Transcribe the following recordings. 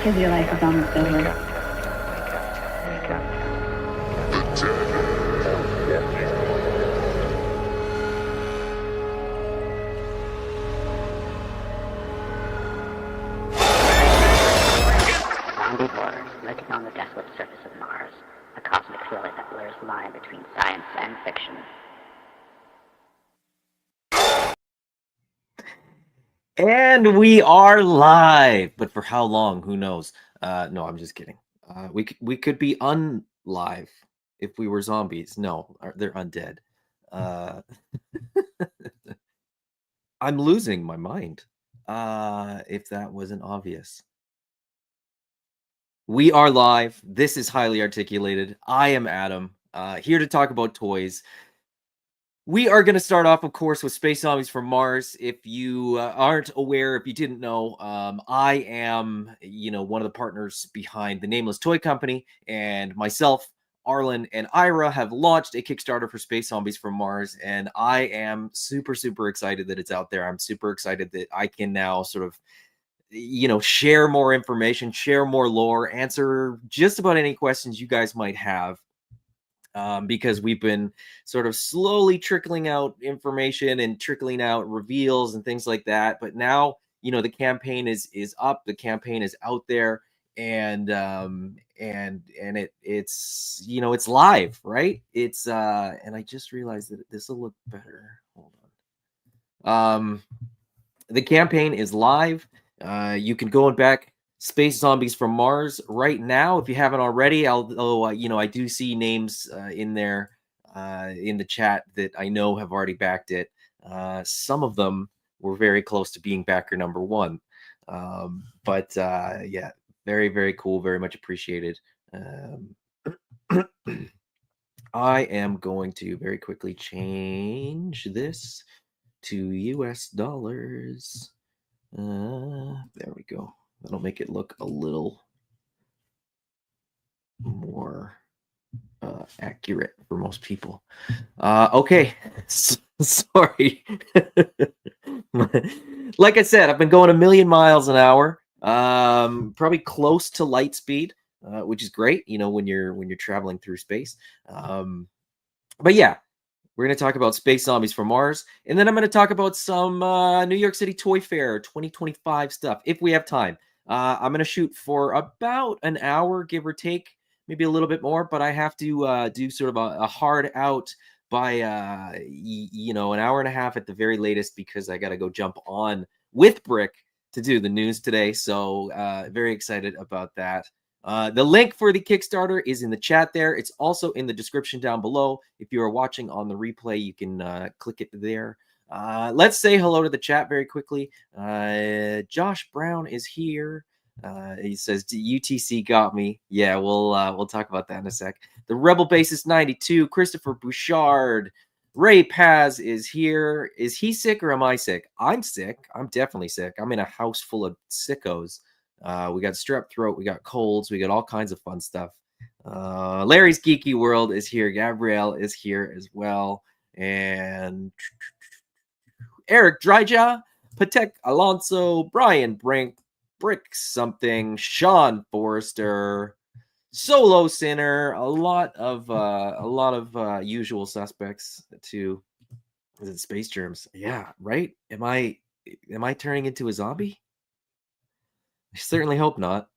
because your life is almost over. Zombie horrors living on the desolate surface of Mars, a cosmic thriller that blurs the line between science and fiction. And we are live, but for how long? Who knows? No, I'm just kidding. We could be unlive if we were zombies. No, they're undead. I'm losing my mind. If that wasn't obvious. We are live. This is Highly Articulated. I am Adam, here to talk about toys. We are going to start off, of course, with Space Zombies from Mars. If you aren't aware, if you didn't know, I am, one of the partners behind the Nameless Toy Company, and myself, Arlen, and Ira have launched a Kickstarter for Space Zombies from Mars, and I am super, super excited that it's out there. I'm super excited that I can now sort of, share more information, share more lore, answer just about any questions you guys might have. Because we've been sort of slowly trickling out information and trickling out reveals and things like that. But now, the campaign is up, the campaign is out there, and it's it's live, right? It's and I just realized that this will look better. Hold on. The campaign is live. You can go back Space Zombies from Mars right now if you haven't already. Although I do see names in there in the chat that I know have already backed it. Some of them were very close to being backer number one. But yeah, very, very cool. Very much appreciated. I am going to very quickly change this to US dollars. There we go. That'll make it look a little more accurate for most people. Okay. Sorry. Like I said, I've been going a million miles an hour, probably close to light speed, which is great, when you're traveling through space. But yeah, we're going to talk about Space Zombies from Mars, and then I'm going to talk about some New York City Toy Fair 2025 stuff, if we have time. I'm going to shoot for about an hour, give or take, maybe a little bit more, but I have to do sort of a hard out by, an hour and a half at the very latest, because I got to go jump on with Brick to do the news today, so very excited about that. The link for the Kickstarter is in the chat there. It's also in the description down below. If you are watching on the replay, you can click it there. Let's say hello to the chat very quickly. Josh Brown is here. He says, UTC got me. Yeah, we'll talk about that in a sec. The Rebel Basis 92, Christopher Bouchard. Ray Paz is here. Is he sick or am I sick? I'm sick. I'm definitely sick. I'm in a house full of sickos. We got strep throat, we got colds, we got all kinds of fun stuff. Larry's Geeky World is here. Gabrielle is here as well. And Eric Dryjaw, Patek Alonso, Brian Brink, Brick something, Sean Forrester, Solo Sinner, a lot of usual suspects too. Is it Space Germs? Yeah, right? Am I turning into a zombie? I certainly hope not,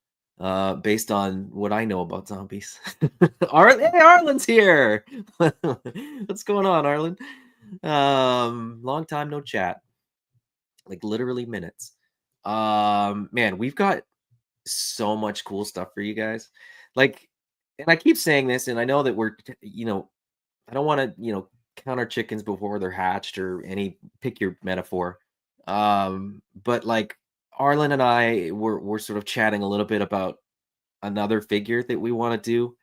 based on what I know about zombies. Hey, Arlen's here. What's going on, Arlen? Long time no chat. Like literally minutes. Man, we've got so much cool stuff for you guys. Like, and I keep saying this, and I know that we're, I don't want to, count our chickens before they're hatched or pick your metaphor. But like, Arlen and I were sort of chatting a little bit about another figure that we want to do,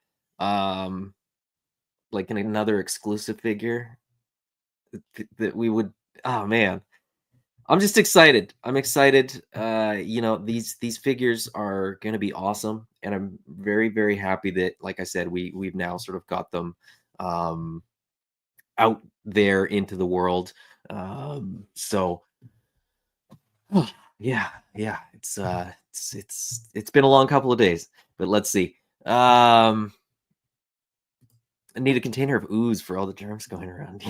like another exclusive figure that we would. Oh man, I'm just excited. I'm excited. These figures are going to be awesome, and I'm very, very happy that, like I said, we've now sort of got them out there into the world. So Yeah, it's been a long couple of days, but let's see. I need a container of ooze for all the germs going around.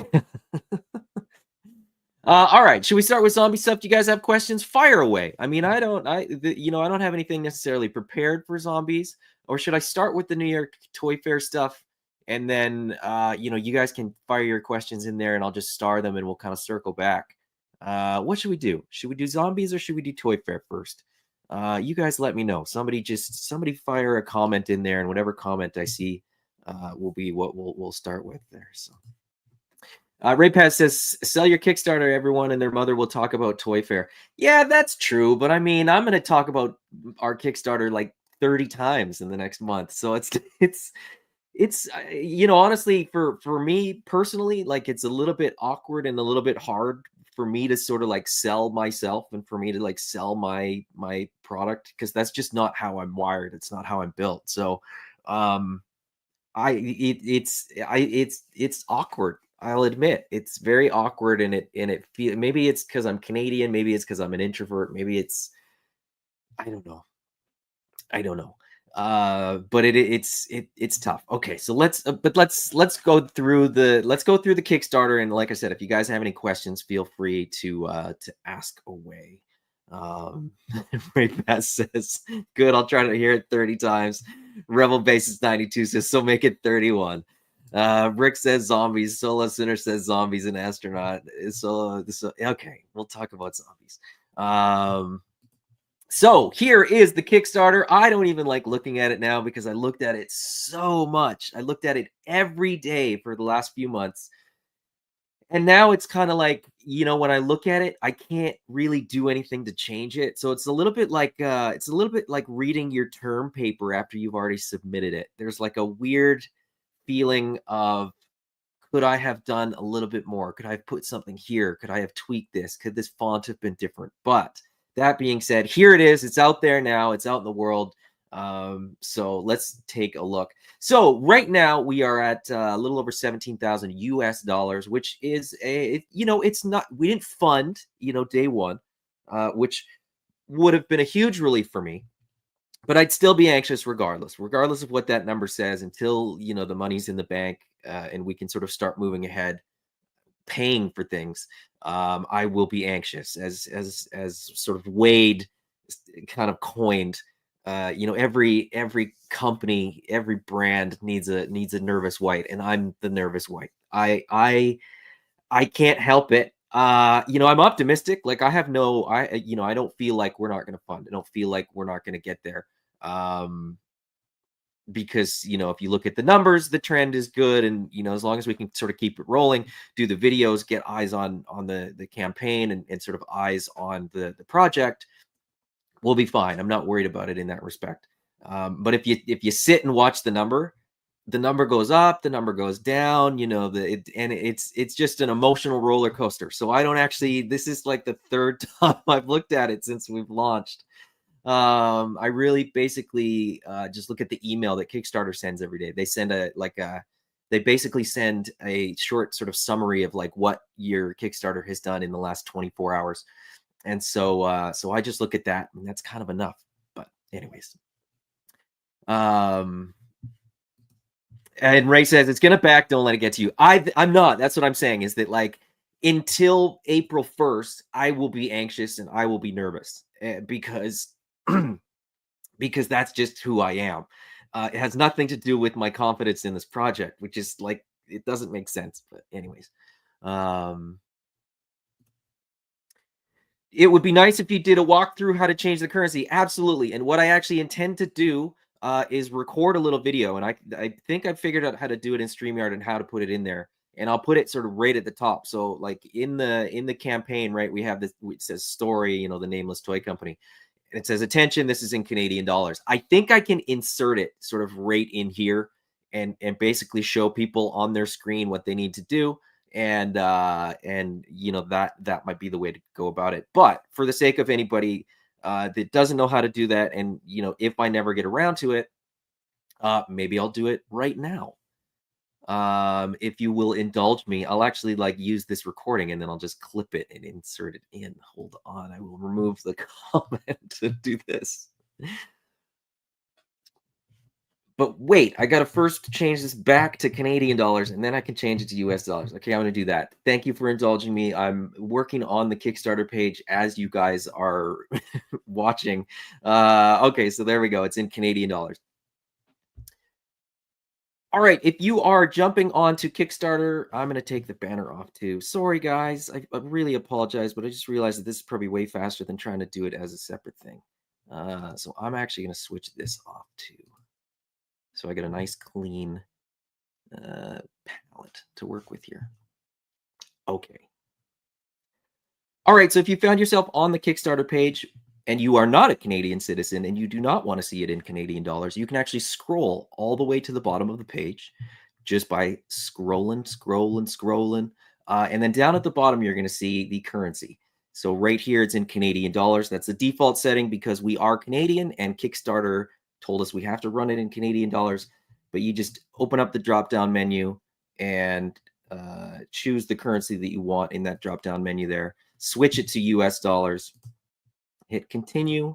All right, should we start with zombie stuff? Do you guys have questions? Fire away. I mean, I don't have anything necessarily prepared for zombies. Or should I start with the New York Toy Fair stuff, and then you guys can fire your questions in there, and I'll just star them, and we'll kind of circle back. What should we do? Should we do zombies or should we do Toy Fair first? You guys let me know. Somebody fire a comment in there, and whatever comment I see will be what we'll start with there. So. Ray Paz says, sell your Kickstarter, everyone and their mother will talk about Toy Fair. Yeah, that's true. But I mean, I'm going to talk about our Kickstarter like 30 times in the next month. So it's honestly, for me personally, like it's a little bit awkward and a little bit hard for me to sort of like sell myself and for me to like sell my product, because that's just not how I'm wired. It's not how I'm built. So, it's awkward. I'll admit it's very awkward, and it feel, maybe it's because I'm Canadian, maybe it's because I'm an introvert, maybe it's I don't know. But it's tough. Okay, so let's go through the Kickstarter, and like I said, if you guys have any questions, feel free to ask away. Ray Bass says, good, I'll try to hear it 30 times. Rebel Basis 92 says, so make it 31. Rick says zombies. Solo Sinner says zombies and astronaut. Okay, we'll talk about zombies. So here is the Kickstarter. I don't even like looking at it now because I looked at it so much. I looked at it every day for the last few months. And now it's kind of like, when I look at it, I can't really do anything to change it. So it's a little bit like reading your term paper after you've already submitted it. There's like a weird feeling of, could I have done a little bit more? Could I have put something here? Could I have tweaked this? Could this font have been different? But that being said, here it is. It's out there now. It's out in the world. So let's take a look. So right now we are at a little over 17,000 US dollars, which is it's not, we didn't fund, day one, which would have been a huge relief for me. But I'd still be anxious regardless of what that number says, until, the money's in the bank and we can sort of start moving ahead, paying for things. I will be anxious, as sort of Wade kind of coined. Every company, every brand needs a nervous white, and I'm the nervous white. I can't help it. I'm optimistic. Like I don't feel like we're not going to fund. I don't feel like we're not going to get there. Because if you look at the numbers, the trend is good, and as long as we can sort of keep it rolling, do the videos, get eyes on the campaign, and sort of eyes on the project, we'll be fine. I'm not worried about it in that respect. But if you sit and watch the number goes up, the number goes down, it's just an emotional roller coaster. So I don't actually, this is like the third time I've looked at it since we've launched. I really basically just look at the email that Kickstarter sends every day. They send they basically send a short sort of summary of like what your Kickstarter has done in the last 24 hours. And so I just look at that, and that's kind of enough. But anyways, and Ray says it's gonna back. Don't let it get to you. I'm not. That's what I'm saying, is that like until April 1st, I will be anxious and I will be nervous because that's just who I am. It has nothing to do with my confidence in this project, which is like, it doesn't make sense. But anyways, it would be nice if you did a walkthrough how to change the currency. Absolutely. And what I actually intend to do is record a little video. And I think I figured out how to do it in StreamYard and how to put it in there. And I'll put it sort of right at the top. So like in the campaign, right, we have this, it says story, the Nameless Toy Company. And it says, attention, this is in Canadian dollars. I think I can insert it sort of right in here and basically show people on their screen what they need to do. And that might be the way to go about it. But for the sake of anybody that doesn't know how to do that, and if I never get around to it, maybe I'll do it right now. If you will indulge me, I'll actually like use this recording and then I'll just clip it and insert it in. Hold on, I will remove the comment to do this. But wait, I gotta first change this back to Canadian dollars and then I can change it to US dollars. Okay, I'm gonna do that. Thank you for indulging me. I'm working on the Kickstarter page as you guys are watching. Okay, so there we go. It's in Canadian dollars. All right, if you are jumping onto Kickstarter, I'm going to take the banner off too. Sorry, guys. I really apologize, but I just realized that this is probably way faster than trying to do it as a separate thing. So I'm actually going to switch this off too. So I get a nice clean palette to work with here. Okay. All right, so if you found yourself on the Kickstarter page and you are not a Canadian citizen and you do not want to see it in Canadian dollars, you can actually scroll all the way to the bottom of the page just by scrolling. And then down at the bottom, you're going to see the currency. So right here, it's in Canadian dollars. That's the default setting because we are Canadian and Kickstarter told us we have to run it in Canadian dollars. But you just open up the drop-down menu and choose the currency that you want in that drop-down menu there. Switch it to US dollars. Hit continue.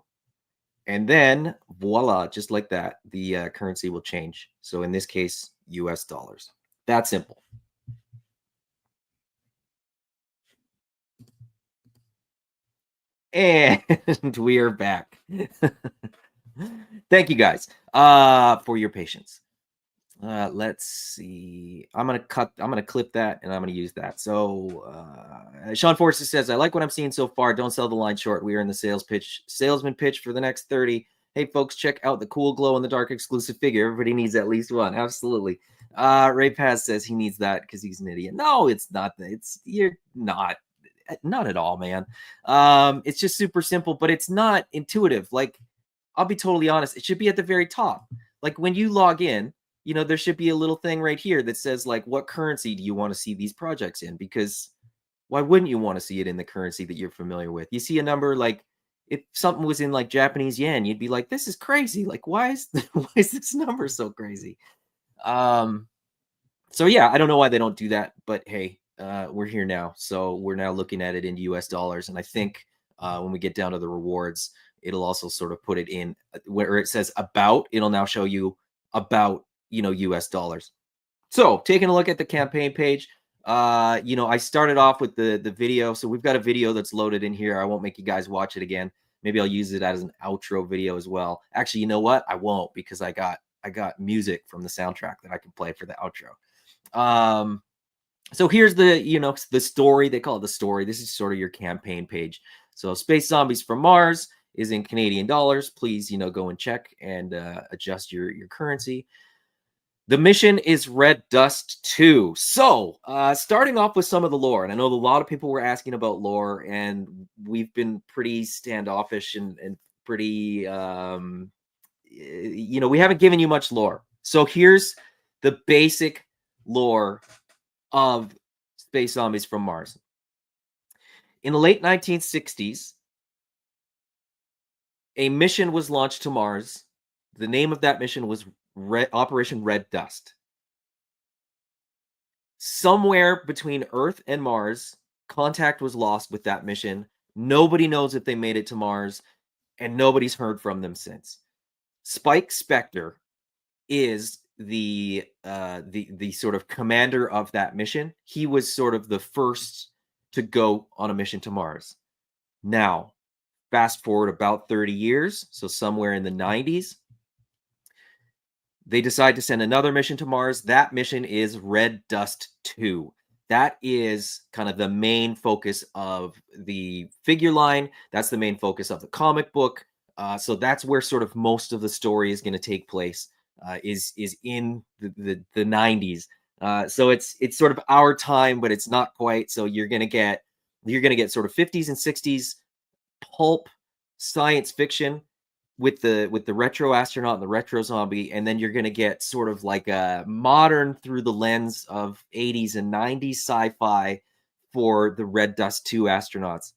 And then voila, just like that, the currency will change. So in this case, US dollars. That simple. And we are back. Thank you guys for your patience. Let's see. I'm gonna clip that and I'm gonna use that. So Sean Forster says, I like what I'm seeing so far. Don't sell the line short. We are in the salesman pitch for the next 30. Hey folks, check out the cool glow in the dark exclusive figure. Everybody needs at least one. Absolutely. Ray Paz says he needs that because he's an idiot. No, it's not. You're not at all, man. It's just super simple, but it's not intuitive. Like, I'll be totally honest, it should be at the very top. Like when you log in, you know, there should be a little thing right here that says like, what currency do you want to see these projects in? Because why wouldn't you want to see it in the currency that you're familiar with? You see a number, like if something was in like Japanese yen, you'd be like, this is crazy. Like, why is this number so crazy? So yeah, I don't know why they don't do that, but hey, we're here now. So we're now looking at it in US dollars. And I think when we get down to the rewards, it'll also sort of put it in where it says about, it'll now show you about, you know, US dollars. So taking a look at the campaign page, you know, I started off with the video. So we've got a video that's loaded in here. I won't make you guys watch it again. Maybe I'll use it as an outro video as well. Actually, you know what? I won't because I got music from the soundtrack that I can play for the outro. So here's the, you know, the story. They call it the story. This is sort of your campaign page. So Space Zombies from Mars is in Canadian dollars. Please, you know, go and check and adjust your currency. The mission is Red Dust 2. So starting off with some of the lore, and I know a lot of people were asking about lore, and we've been pretty standoffish and pretty, you know, we haven't given you much lore. So here's the basic lore of Space Zombies from Mars. In the late 1960s, a mission was launched to Mars. The name of that mission was Operation Red Dust. Somewhere between Earth and Mars, contact was lost with that mission. Nobody knows if they made it to Mars, and nobody's heard from them since. Spike Spectre is the sort of commander of that mission. He was sort of the first to go on a mission to Mars. Now, fast forward about 30 years, so somewhere in the 90s, they decide to send another mission to Mars. That mission is Red Dust 2. That is kind of the main focus of the figure line. That's the main focus of the comic book. So that's where sort of most of the story is going to take place. Is in the 90s. So it's sort of our time, but it's not quite. So you're gonna get sort of 50s and 60s pulp science fiction with the retro astronaut and the retro zombie, and then you're gonna get sort of like a modern through the lens of 80s and 90s sci-fi for the Red Dust 2 astronauts.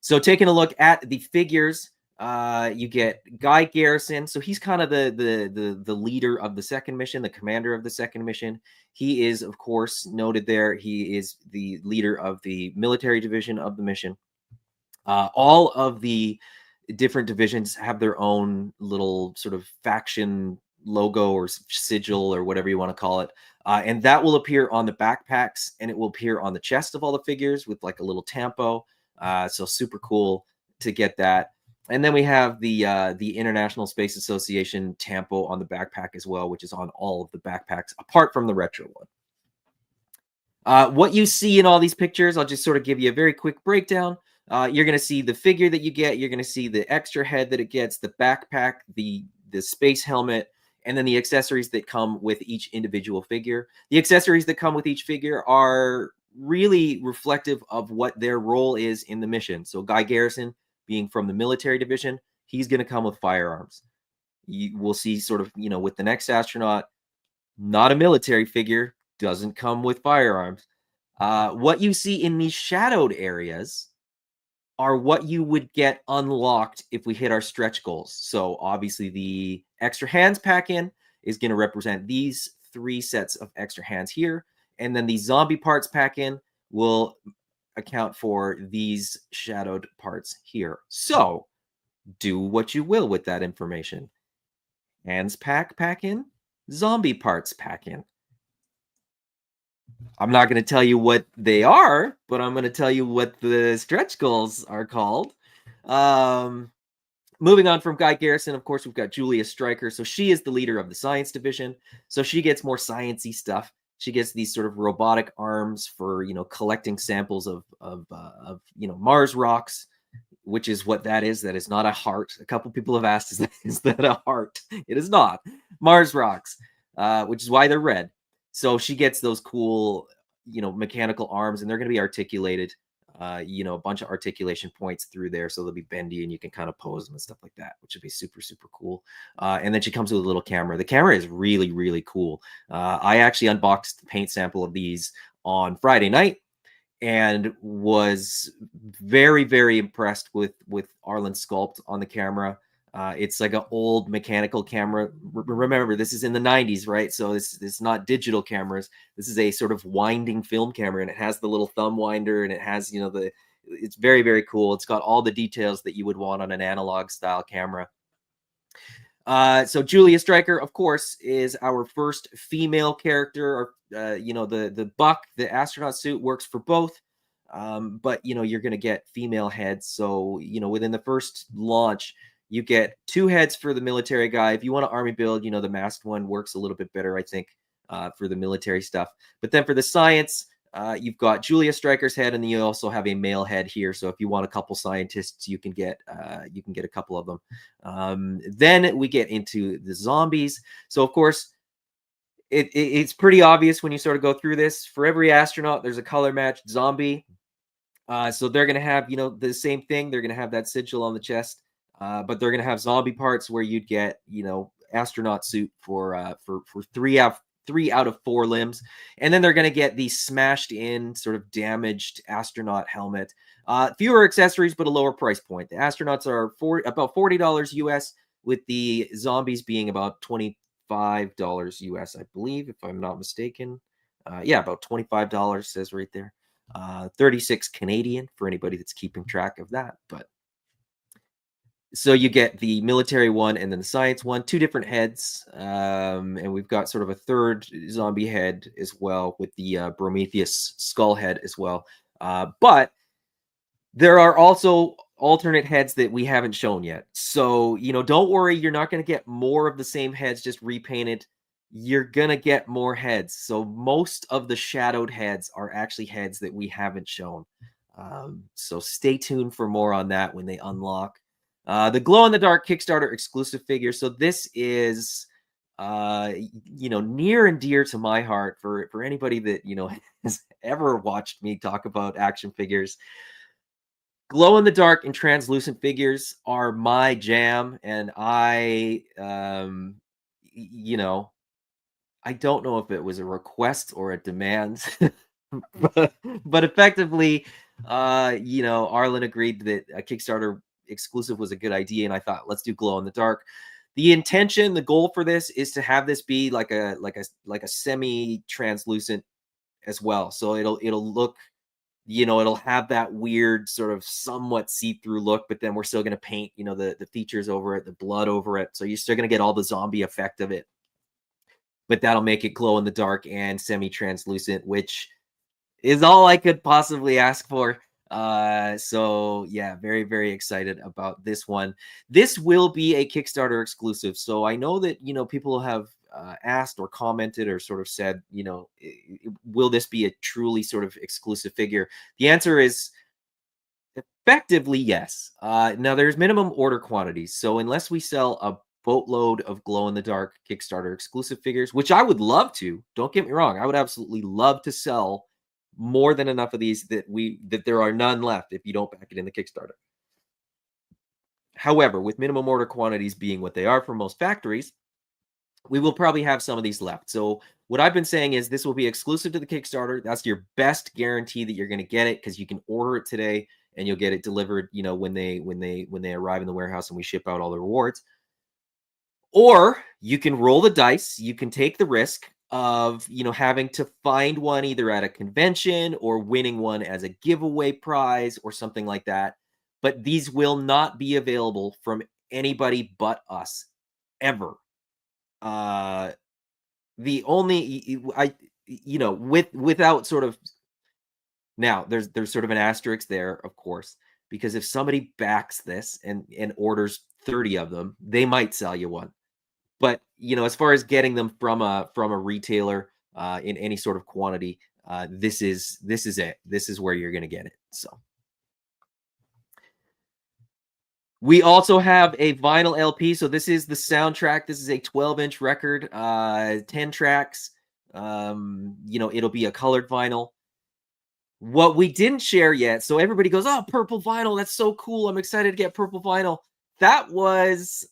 So taking a look at the figures, You get Guy Garrison, so he's kind of the leader of the second mission, the commander of the second mission. He is, of course, noted there. He is the leader of the military division of the mission. All of the different divisions have their own little sort of faction logo or sigil or whatever you want to call it. And that will appear on the backpacks, and it will appear on the chest of all the figures with like a little tampo. So super cool to get that. And then we have the International Space Association tampo on the backpack as well, which is on all of the backpacks apart from the retro one. What you see in all these pictures, I'll just sort of give you a very quick breakdown. You're going to see the figure that you get. You're going to see the extra head that it gets, the backpack, the space helmet, and then the accessories that come with each individual figure. The accessories that come with each figure are really reflective of what their role is in the mission. So Guy Garrison, being from the military division, he's going to come with firearms. You will see sort of, with the next astronaut, not a military figure, doesn't come with firearms. What you see in these shadowed areas are what you would get unlocked if we hit our stretch goals. So obviously the extra hands pack in is going to represent these 3 sets of extra hands here. And then the zombie parts pack in will account for these shadowed parts here. So do what you will with that information. Hands pack in, zombie parts pack in. I'm not going to tell you what they are, but I'm going to tell you what the stretch goals are called. Moving on from Guy Garrison, of course, we've got Julia Stryker. So she is the leader of the science division. So she gets more sciencey stuff. She gets these sort of robotic arms for, collecting samples of Mars rocks, which is what that is. That is not a heart. A couple people have asked, is that a heart? It is not. Mars rocks, which is why they're red. So she gets those cool, mechanical arms, and they're going to be articulated, a bunch of articulation points through there. So they'll be bendy and you can kind of pose them and stuff like that, which would be super, super cool. And then she comes with a little camera. The camera is really, really cool. I actually unboxed the paint sample of these on Friday night and was very, very impressed with Arlen's sculpt on the camera. It's like an old mechanical camera. Remember, this is in the 90s, right? So it's not digital cameras. This is a sort of winding film camera, and it has the little thumb winder, and it has, it's very, very cool. It's got all the details that you would want on an analog style camera. So Julia Stryker, of course, is our first female character. The buck, the astronaut suit works for both. But you're going to get female heads. So, within the first launch, you get 2 heads for the military guy. If you want to army build, the masked one works a little bit better, I think, for the military stuff. But then for the science, you've got Julia Stryker's head, and then you also have a male head here. So if you want a couple scientists, you can get a couple of them. Then we get into the zombies. So of course, it's pretty obvious when you sort of go through this. For every astronaut, there's a color matched zombie. So they're going to have, the same thing. They're going to have that sigil on the chest. But they're going to have zombie parts where you'd get, astronaut suit for 3 out of 4 limbs. And then they're going to get the smashed in sort of damaged astronaut helmet. Fewer accessories, but a lower price point. The astronauts are about $40 US, with the zombies being about $25 US, I believe, if I'm not mistaken. Yeah, about $25 says right there. 36 Canadian for anybody that's keeping track of that. But so you get the military one and then the science one, 2 different heads. And we've got sort of a 3rd zombie head as well, with the Prometheus skull head as well. But there are also alternate heads that we haven't shown yet. So, don't worry, you're not going to get more of the same heads just repainted. You're going to get more heads. So most of the shadowed heads are actually heads that we haven't shown. So stay tuned for more on that when they unlock. The glow-in-the-dark Kickstarter exclusive figure. So this is, near and dear to my heart for anybody that, has ever watched me talk about action figures. Glow-in-the-dark and translucent figures are my jam, and I don't know if it was a request or a demand, but effectively, Arlen agreed that a Kickstarter exclusive was a good idea, and I thought, let's do glow in the dark. The intention, the goal for this is to have this be like a semi-translucent as well. So it'll look, it'll have that weird sort of somewhat see-through look, but then we're still going to paint, the features over it, the blood over it. So you're still going to get all the zombie effect of it, but that'll make it glow in the dark and semi-translucent, which is all I could possibly ask for. So yeah, very, very excited about this one. This will be a Kickstarter exclusive. So I know that, people have asked or commented or sort of said, will this be a truly sort of exclusive figure? The answer is effectively yes. Now there's minimum order quantities. So unless we sell a boatload of glow in the dark Kickstarter exclusive figures, which I would love to, don't get me wrong, I would absolutely love to sell more than enough of these that there are none left if you don't back it in the Kickstarter. However, with minimum order quantities being what they are for most factories, we will probably have some of these left. So what I've been saying is this will be exclusive to the Kickstarter. That's your best guarantee that you're going to get it, because you can order it today and you'll get it delivered, when they arrive in the warehouse and we ship out all the rewards. Or you can roll the dice. You can take the risk of, having to find one either at a convention or winning one as a giveaway prize or something like that. But these will not be available from anybody but us ever. The only without sort of, now there's sort of an asterisk there, of course, because if somebody backs this and orders 30 of them, they might sell you one. But as far as getting them from a retailer in any sort of quantity, this is it. This is where you're going to get it. So we also have a vinyl LP. So this is the soundtrack. This is a 12-inch record, 10 tracks. It'll be a colored vinyl. What we didn't share yet, so everybody goes, "Oh, purple vinyl, that's so cool. I'm excited to get purple vinyl." That was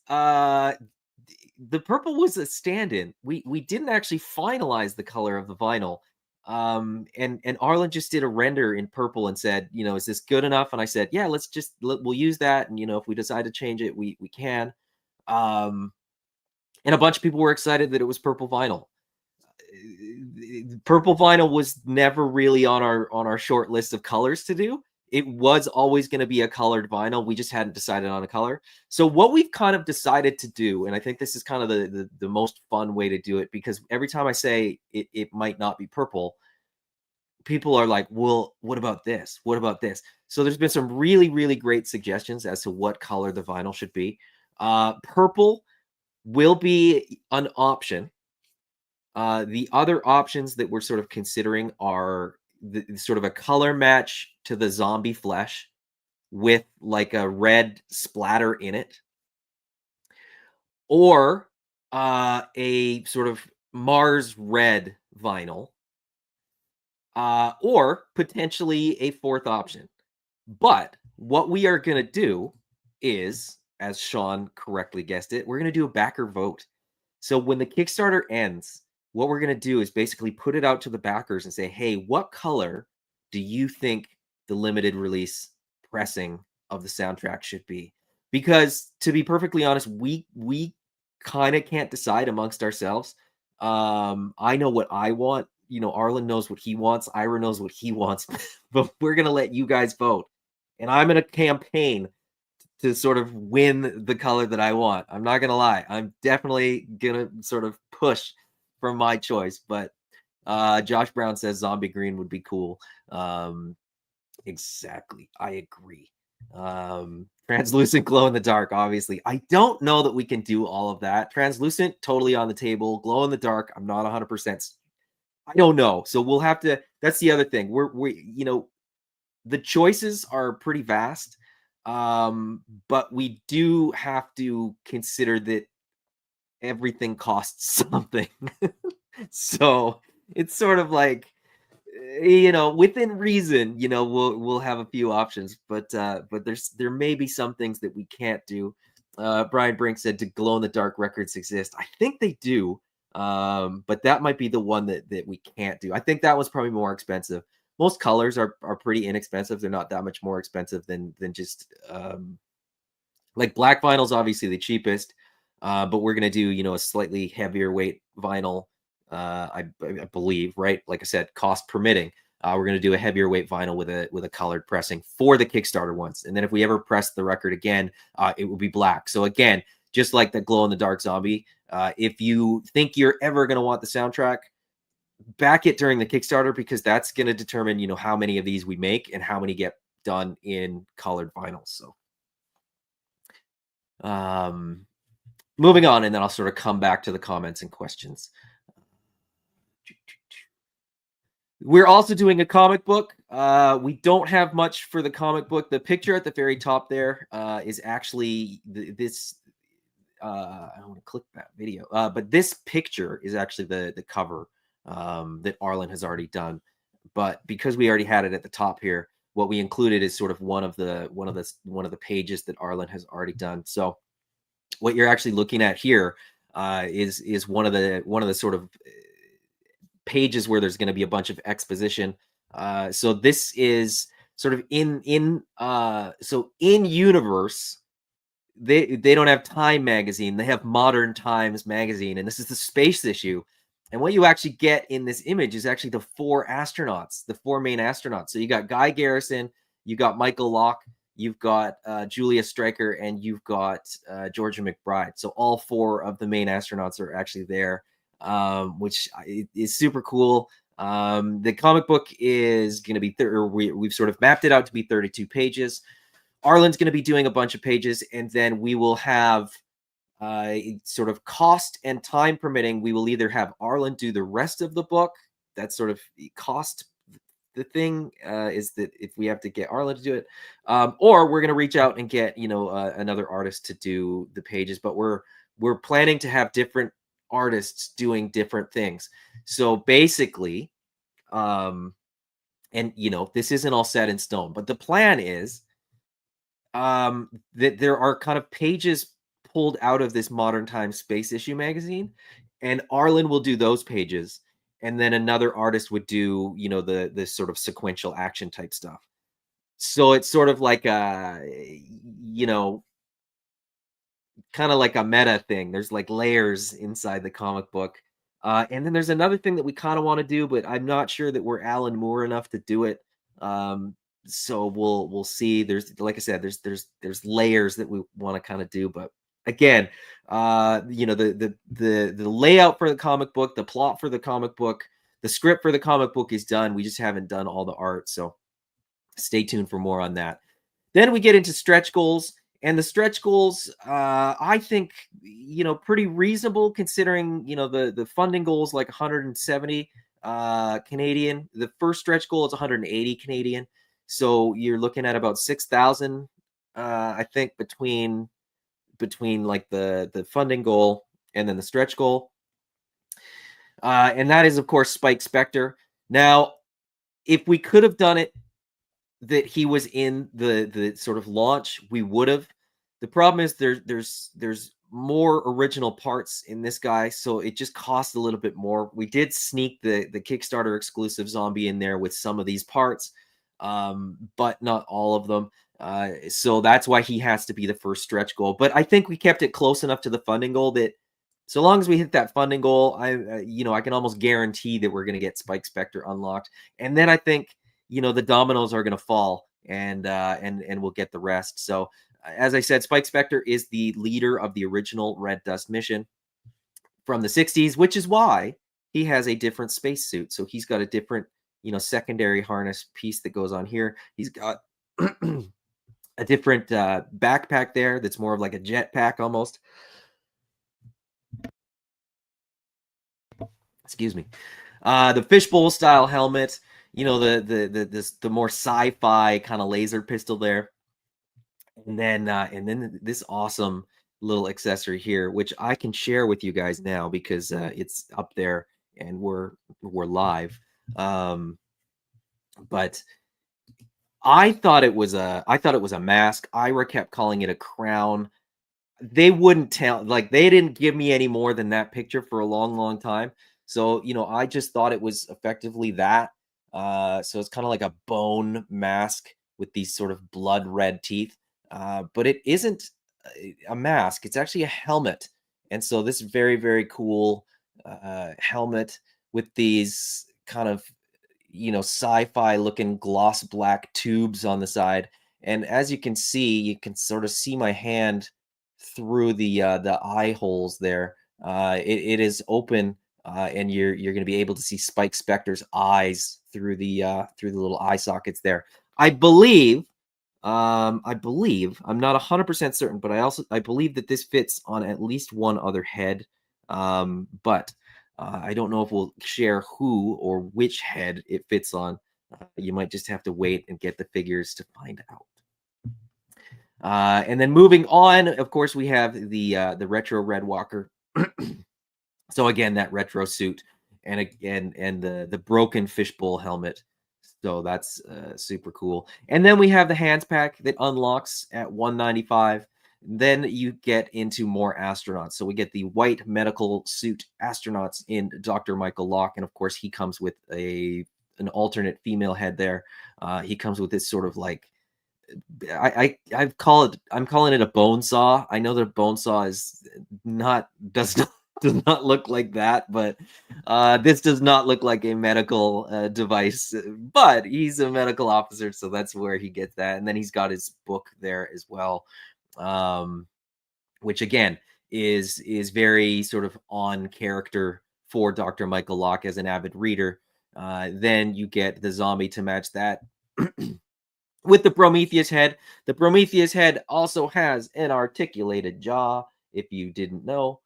the purple was a stand-in. We didn't actually finalize the color of the vinyl. And Arlen just did a render in purple and said, "Is this good enough?" And I said, "Yeah, we'll use that. And if we decide to change it, we can." And a bunch of people were excited that it was purple vinyl. Purple vinyl was never really on our short list of colors to do. It was always going to be a colored vinyl. We just hadn't decided on a color. So what we've kind of decided to do, and I think this is kind of the most fun way to do it, because every time I say it might not be purple, people are like, "Well, what about this? What about this?" So there's been some really, really great suggestions as to what color the vinyl should be. Purple will be an option. The other options that we're sort of considering are sort of a color match to the zombie flesh with like a red splatter in it, or a sort of Mars red vinyl, or potentially a fourth option. But what we are going to do is, as Sean correctly guessed it, we're going to do a backer vote. So when the Kickstarter ends, what we're going to do is basically put it out to the backers and say, "Hey, what color do you think the limited release pressing of the soundtrack should be?" Because to be perfectly honest, we kind of can't decide amongst ourselves. I know what I want. Arlen knows what he wants. Ira knows what he wants. But we're going to let you guys vote. And I'm going to campaign to sort of win the color that I want. I'm not going to lie. I'm definitely going to sort of push for my choice. But Josh Brown says zombie green would be cool. Exactly. I agree. Translucent glow in the dark, obviously. I don't know that we can do all of that. Translucent, totally on the table. Glow in the dark, I'm not 100%. I don't know. So we'll have to, that's the other thing. The choices are pretty vast. But we do have to consider that everything costs something. So it's sort of like, within reason, we'll have a few options, but there may be some things that we can't do. Brian Brink said, "Do glow in the dark records exist?" I think they do. But that might be the one that we can't do. I think that was probably more expensive. Most colors are pretty inexpensive. They're not that much more expensive than just Like black vinyl is obviously the cheapest, but we're gonna do, you know, a slightly heavier weight vinyl. I believe, right? Like I said, cost permitting. We're gonna do a heavier weight vinyl with a colored pressing for the Kickstarter ones. And then if we ever press the record again, it will be black. So again, just like the glow in the dark zombie, if you think you're ever gonna want the soundtrack, back it during the Kickstarter, because that's gonna determine, you know, how many of these we make and how many get done in colored vinyls. So um moving on, and then I'll sort of come back to the comments and questions. We're also doing a comic book. We don't have much for the comic book. The picture at the very top there is actually this. I don't want to click that video, but this picture is actually the cover that Arlen has already done. But because we already had it at the top here, what we included is sort of one of the pages that Arlen has already done. So what you're actually looking at here is one of the sort of pages where there's going to be a bunch of exposition. So this is sort of so in universe, they don't have Time magazine, they have Modern Times magazine, and this is the space issue. And what you actually get in this image is actually the four astronauts, the four main astronauts. So you got Guy Garrison, you got Michael Locke, you've got Julia Stryker, and you've got Georgia McBride. So all four of the main astronauts are actually there, which is super cool. The comic book is going to be, we've sort of mapped it out to be 32 pages. Arlen's going to be doing a bunch of pages, and then we will have sort of cost and time permitting, we will either have Arlen do the rest of the book. That's sort of cost. The thing is that if we have to get Arlen to do it, or we're going to reach out and get, you know, another artist to do the pages. But we're planning to have different artists doing different things. So basically, and you know, this isn't all set in stone, but the plan is that there are kind of pages pulled out of this Modern Times space issue magazine, and Arlen will do those pages, and then another artist would do, you know, the sort of sequential action type stuff. So it's sort of like a, you know, kind of like a meta thing. There's like layers inside the comic book. And then there's another thing that we kind of want to do, but I'm not sure that we're Alan Moore enough to do it. So we'll see. There's, like I said, there's layers that we want to kind of do, but again, you know, the layout for the comic book, the plot for the comic book, the script for the comic book is done. We just haven't done all the art, so stay tuned for more on that. Then we get into stretch goals. And the stretch goals, I think, you know, pretty reasonable considering, you know, the funding goal is like 170 Canadian. The first stretch goal is 180 Canadian. So you're looking at about 6,000, I think, between like the funding goal and then the stretch goal. And that is, of course, Spike Spectre. Now, if we could have done it that he was in the sort of launch, we would have. The problem is there's more original parts in this guy, so it just costs a little bit more. We did sneak the Kickstarter exclusive zombie in there with some of these parts, but not all of them. So that's why he has to be the first stretch goal. But I think we kept it close enough to the funding goal that so long as we hit that funding goal, you know, I can almost guarantee that we're going to get Spike Spectre unlocked. And then I think, you know, the dominoes are going to fall, and we'll get the rest. So as I said, Spike Spectre is the leader of the original Red Dust mission from the 60s, which is why he has a different spacesuit. So he's got a different, you know, secondary harness piece that goes on here. He's got a different backpack there that's more of like a jetpack almost. Excuse me. The fishbowl style helmet, you know, the more sci-fi kind of laser pistol there. And then this awesome little accessory here, which I can share with you guys now because it's up there and we're live. But I thought it was a mask. Ira kept calling it a crown. They wouldn't tell, like they didn't give me any more than that picture for a long time. So, you know, I just thought it was effectively that. So it's kind of like a bone mask with these sort of blood red teeth. But it isn't a mask. It's actually a helmet. And so this very, very cool helmet with these kind of, sci-fi looking gloss black tubes on the side. And as you can see, you can sort of see my hand through the eye holes there. It is open, and you're going to be able to see Spike Spector's eyes through the little eye sockets there. I believe I'm not 100% certain, but I believe that this fits on at least one other head. But I don't know if we'll share who or which head it fits on. You might just have to wait and get the figures to find out. And then moving on, of course, we have the retro Red Walker. So again, that retro suit and the broken fishbowl helmet. So that's super cool. And then we have the hands pack that unlocks at 195. Then you get into more astronauts. So we get the white medical suit astronauts in Dr. Michael Locke. And of course, he comes with an alternate female head there. He comes with this sort of like, I'm calling it a bone saw. I know that a bone saw does not look like that, but this does not look like a medical device. But he's a medical officer, so that's where he gets that. And then he's got his book there as well, which again is very sort of on character for Dr. Michael Locke as an avid reader. Then you get the zombie to match that. With the Prometheus head. The Prometheus head also has an articulated jaw, if you didn't know.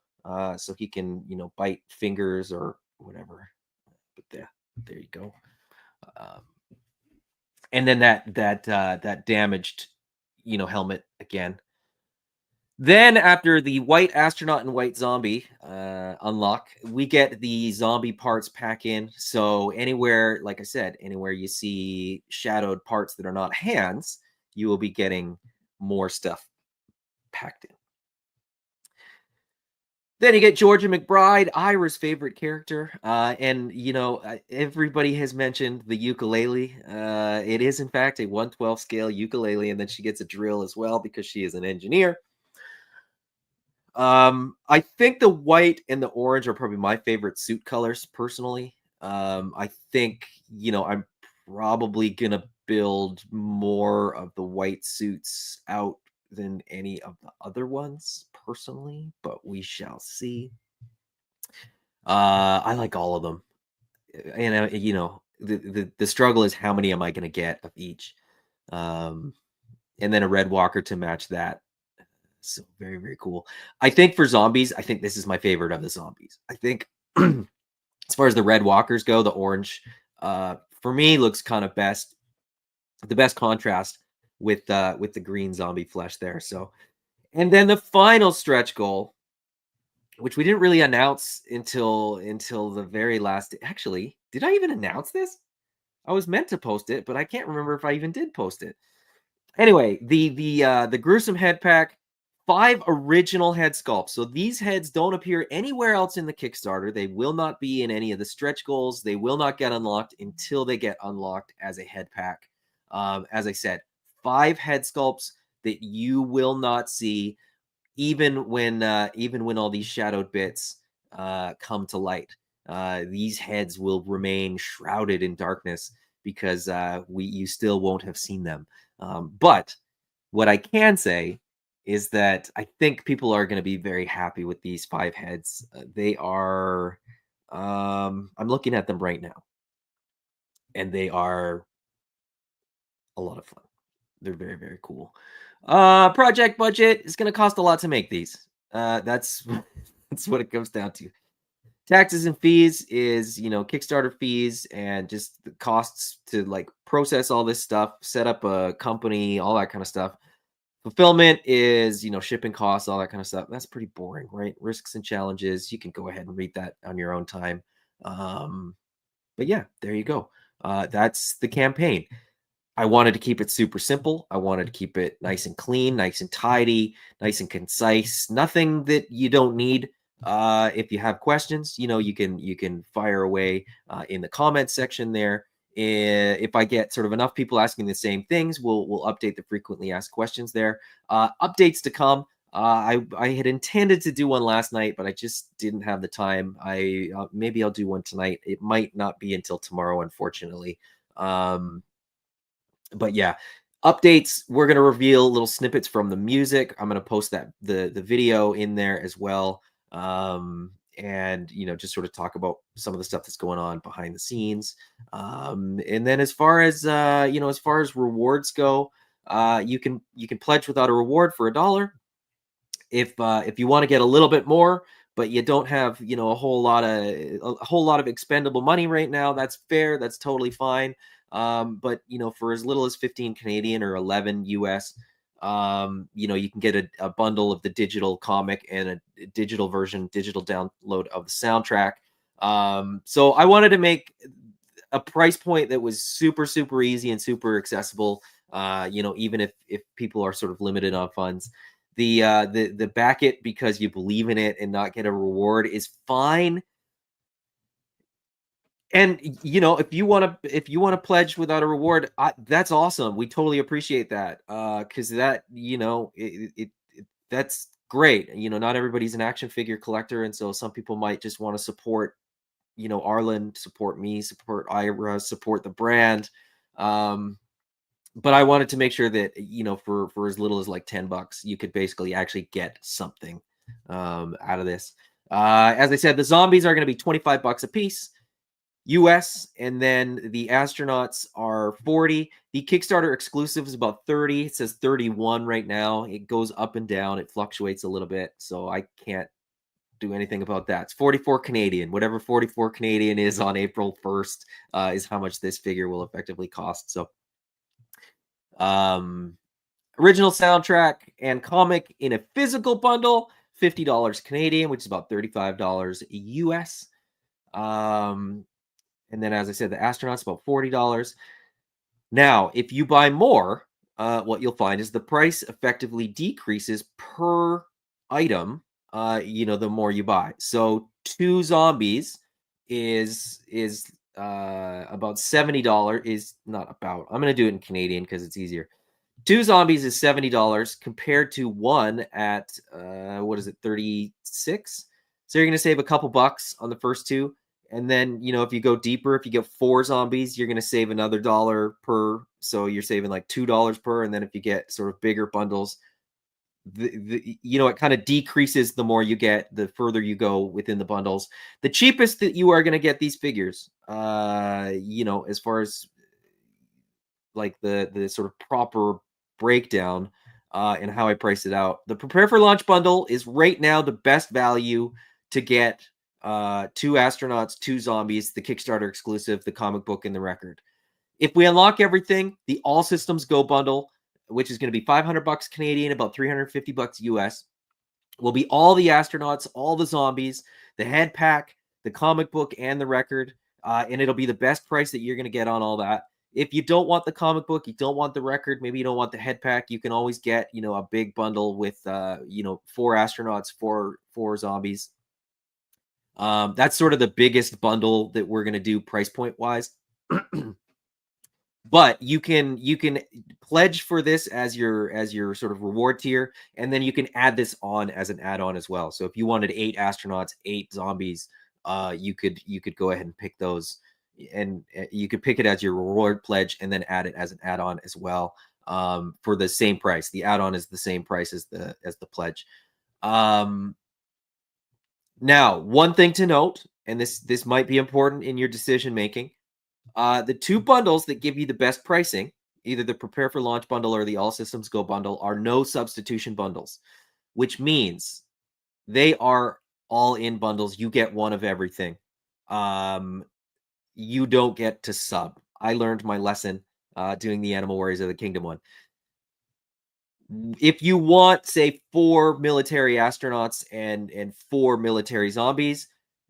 So he can, bite fingers or whatever. But there you go. And then that damaged, helmet again. Then after the white astronaut and white zombie unlock, we get the zombie parts pack in. So anywhere, like I said, anywhere you see shadowed parts that are not hands, you will be getting more stuff packed in. Then you get Georgia McBride, Ira's favorite character. And, everybody has mentioned the ukulele. It is, in fact, a 1/12 scale ukulele. And then she gets a drill as well because she is an engineer. I think the white and the orange are probably my favorite suit colors personally. I think, I'm probably gonna build more of the white suits out than any of the other ones personally, but we shall see. I like all of them. And the struggle is how many am I gonna get of each? And then a Red Walker to match that. So very, very cool. I think for zombies, I think this is my favorite of the zombies. I think as far as the Red Walkers go, the orange for me looks kind of the best contrast with the green zombie flesh there. So, and then the final stretch goal, which we didn't really announce until the very last. Actually, did I even announce this? I was meant to post it, but I can't remember if I even did post it. Anyway, the gruesome head pack. 5 original head sculpts. So these heads don't appear anywhere else in the Kickstarter. They will not be in any of the stretch goals. They will not get unlocked until they get unlocked as a head pack. As I said, 5 head sculpts that you will not see even when all these shadowed bits come to light. These heads will remain shrouded in darkness because you still won't have seen them. But what I can say is that I think people are going to be very happy with these 5 heads. They are, I'm looking at them right now, and they are a lot of fun. They're very, very cool. Project budget is going to cost a lot to make these. That's what it comes down to. Taxes and fees is, Kickstarter fees and just the costs to like process all this stuff, set up a company, all that kind of stuff. Fulfillment is, shipping costs, all that kind of stuff. That's pretty boring, right? Risks and challenges. You can go ahead and read that on your own time. But yeah, there you go. That's the campaign. I wanted to keep it super simple. I wanted to keep it nice and clean, nice and tidy, nice and concise. Nothing that you don't need. If you have questions, you can fire away in the comments section there. If I get sort of enough people asking the same things, we'll update the frequently asked questions there. Updates to come. I had intended to do one last night, but I just didn't have the time. Maybe I'll do one tonight. It might not be until tomorrow, unfortunately. But yeah, updates. We're gonna reveal little snippets from the music. I'm gonna post the video in there as well. And just sort of talk about some of the stuff that's going on behind the scenes. And then as far as as far as rewards go, you can pledge without a reward for $1. If you want to get a little bit more, but you don't have a whole lot of expendable money right now, that's fair. That's totally fine. But for as little as 15 Canadian or 11 US, you can get a bundle of the digital comic and a digital download of the soundtrack. So I wanted to make a price point that was super, super easy and super accessible. Even if people are sort of limited on funds, the back it because you believe in it and not get a reward is fine. And if you want to pledge without a reward, that's awesome. We totally appreciate that. Because that that's great. Not everybody's an action figure collector, and so some people might just want to support Arlen, support me, support Ira, support the brand. But I wanted to make sure that for as little as like $10, you could basically actually get something out of this. As I said, the zombies are going to be $25 a piece US, and then the astronauts are 40. The Kickstarter exclusive is about 30. It says 31 right now. It goes up and down. It fluctuates a little bit, so I can't do anything about that. It's 44 Canadian. Whatever 44 Canadian is on April 1st is how much this figure will effectively cost. So original soundtrack and comic in a physical bundle, $50 Canadian, which is about $35 US. And then, as I said, the astronauts about $40. Now, if you buy more, what you'll find is the price effectively decreases per item. The more you buy. So 2 zombies is about $70. Is not about. I'm going to do it in Canadian because it's easier. 2 zombies is $70 compared to 1 at what is it, 36? So you're going to save a couple bucks on the first 2. And then, if you go deeper, if you get 4 zombies, you're going to save another $1 per. So you're saving like $2 per. And then if you get sort of bigger bundles, it kind of decreases the more you get, the further you go within the bundles. The cheapest that you are going to get these figures, as far as like the sort of proper breakdown and how I price it out. The Prepare for Launch bundle is right now the best value to get 2 astronauts, 2 zombies, the Kickstarter exclusive, the comic book, and the record. If we unlock everything, the All Systems Go bundle, which is going to be $500 Canadian, about $350 US, will be all the astronauts, all the zombies, the head pack, the comic book, and the record. And it'll be the best price that you're going to get on all that. If you don't want the comic book, you don't want the record, maybe you don't want the head pack, you can always get, a big bundle with, 4 astronauts, 4 zombies. That's sort of the biggest bundle that we're going to do price point wise. But you can pledge for this as your sort of reward tier, and then you can add this on as an add-on as well. So if you wanted 8 astronauts, 8 zombies, you could go ahead and pick those, and you could pick it as your reward pledge and then add it as an add-on as well, for the same price. The add-on is the same price as the pledge. Now, one thing to note, and this might be important in your decision making. The 2 bundles that give you the best pricing, either the Prepare for Launch bundle or the All Systems Go bundle, are no substitution bundles, which means they are all-in bundles. You get one of everything. You don't get to sub. I learned my lesson doing the Animal Warriors of the Kingdom one. If you want, say, 4 military astronauts and 4 military zombies,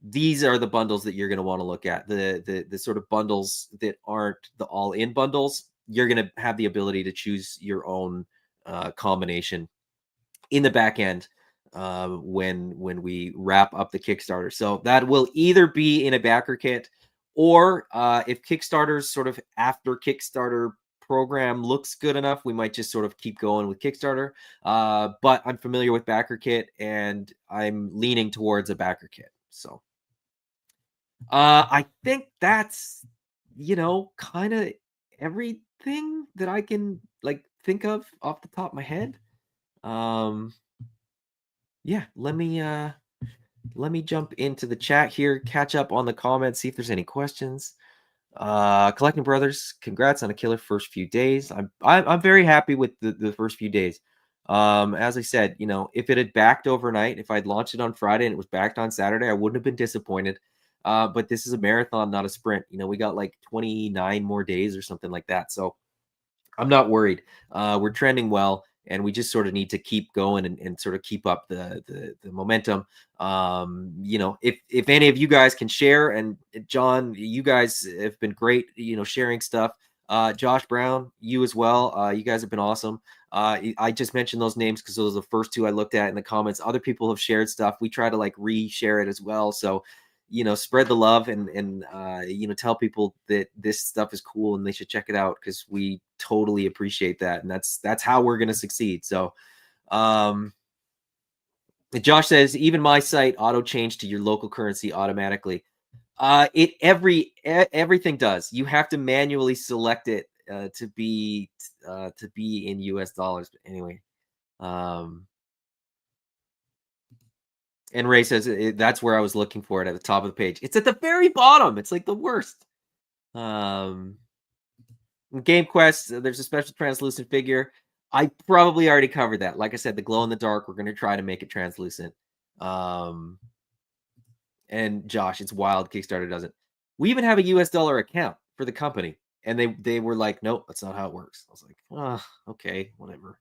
these are the bundles that you're going to want to look at. The sort of bundles that aren't the all-in bundles, you're going to have the ability to choose your own combination in the back end when we wrap up the Kickstarter. So that will either be in a backer kit, or if Kickstarter's sort of after Kickstarter program looks good enough, we might just sort of keep going with Kickstarter. But I'm familiar with backer kit, and I'm leaning towards a backer kit. So I think that's, kind of everything that I can like think of off the top of my head. Um, yeah, let me jump into the chat here, catch up on the comments, see if there's any questions. Collecting Brothers, congrats on a killer first few days. I'm very happy with the first few days. As I said, if it had backed overnight, if I'd launched it on Friday and it was backed on Saturday, I wouldn't have been disappointed. But this is a marathon, not a sprint. We got like 29 more days or something like that. So I'm not worried. We're trending well, and we just sort of need to keep going and sort of keep up the momentum. If any of you guys can share, and John, you guys have been great, sharing stuff. Josh Brown, you as well. You guys have been awesome. I just mentioned those names because those are the first two I looked at in the comments. Other people have shared stuff. We try to like re-share it as well. So spread the love and tell people that this stuff is cool and they should check it out, because we totally appreciate that, and that's how we're going to succeed. So Josh says, even my site auto change to your local currency automatically. Everything does. You have to manually select it to be in US dollars. But anyway, and Ray says that's where I was looking for it, at the top of the page. It's at the very bottom. It's like the worst. Game Quest, there's a special translucent figure. I probably already covered that. Like I said, the glow in the dark, we're going to try to make it translucent. And Josh, it's wild. Kickstarter doesn't. We even have a US dollar account for the company, and they were like, nope, that's not how it works. I was like, oh, okay, whatever.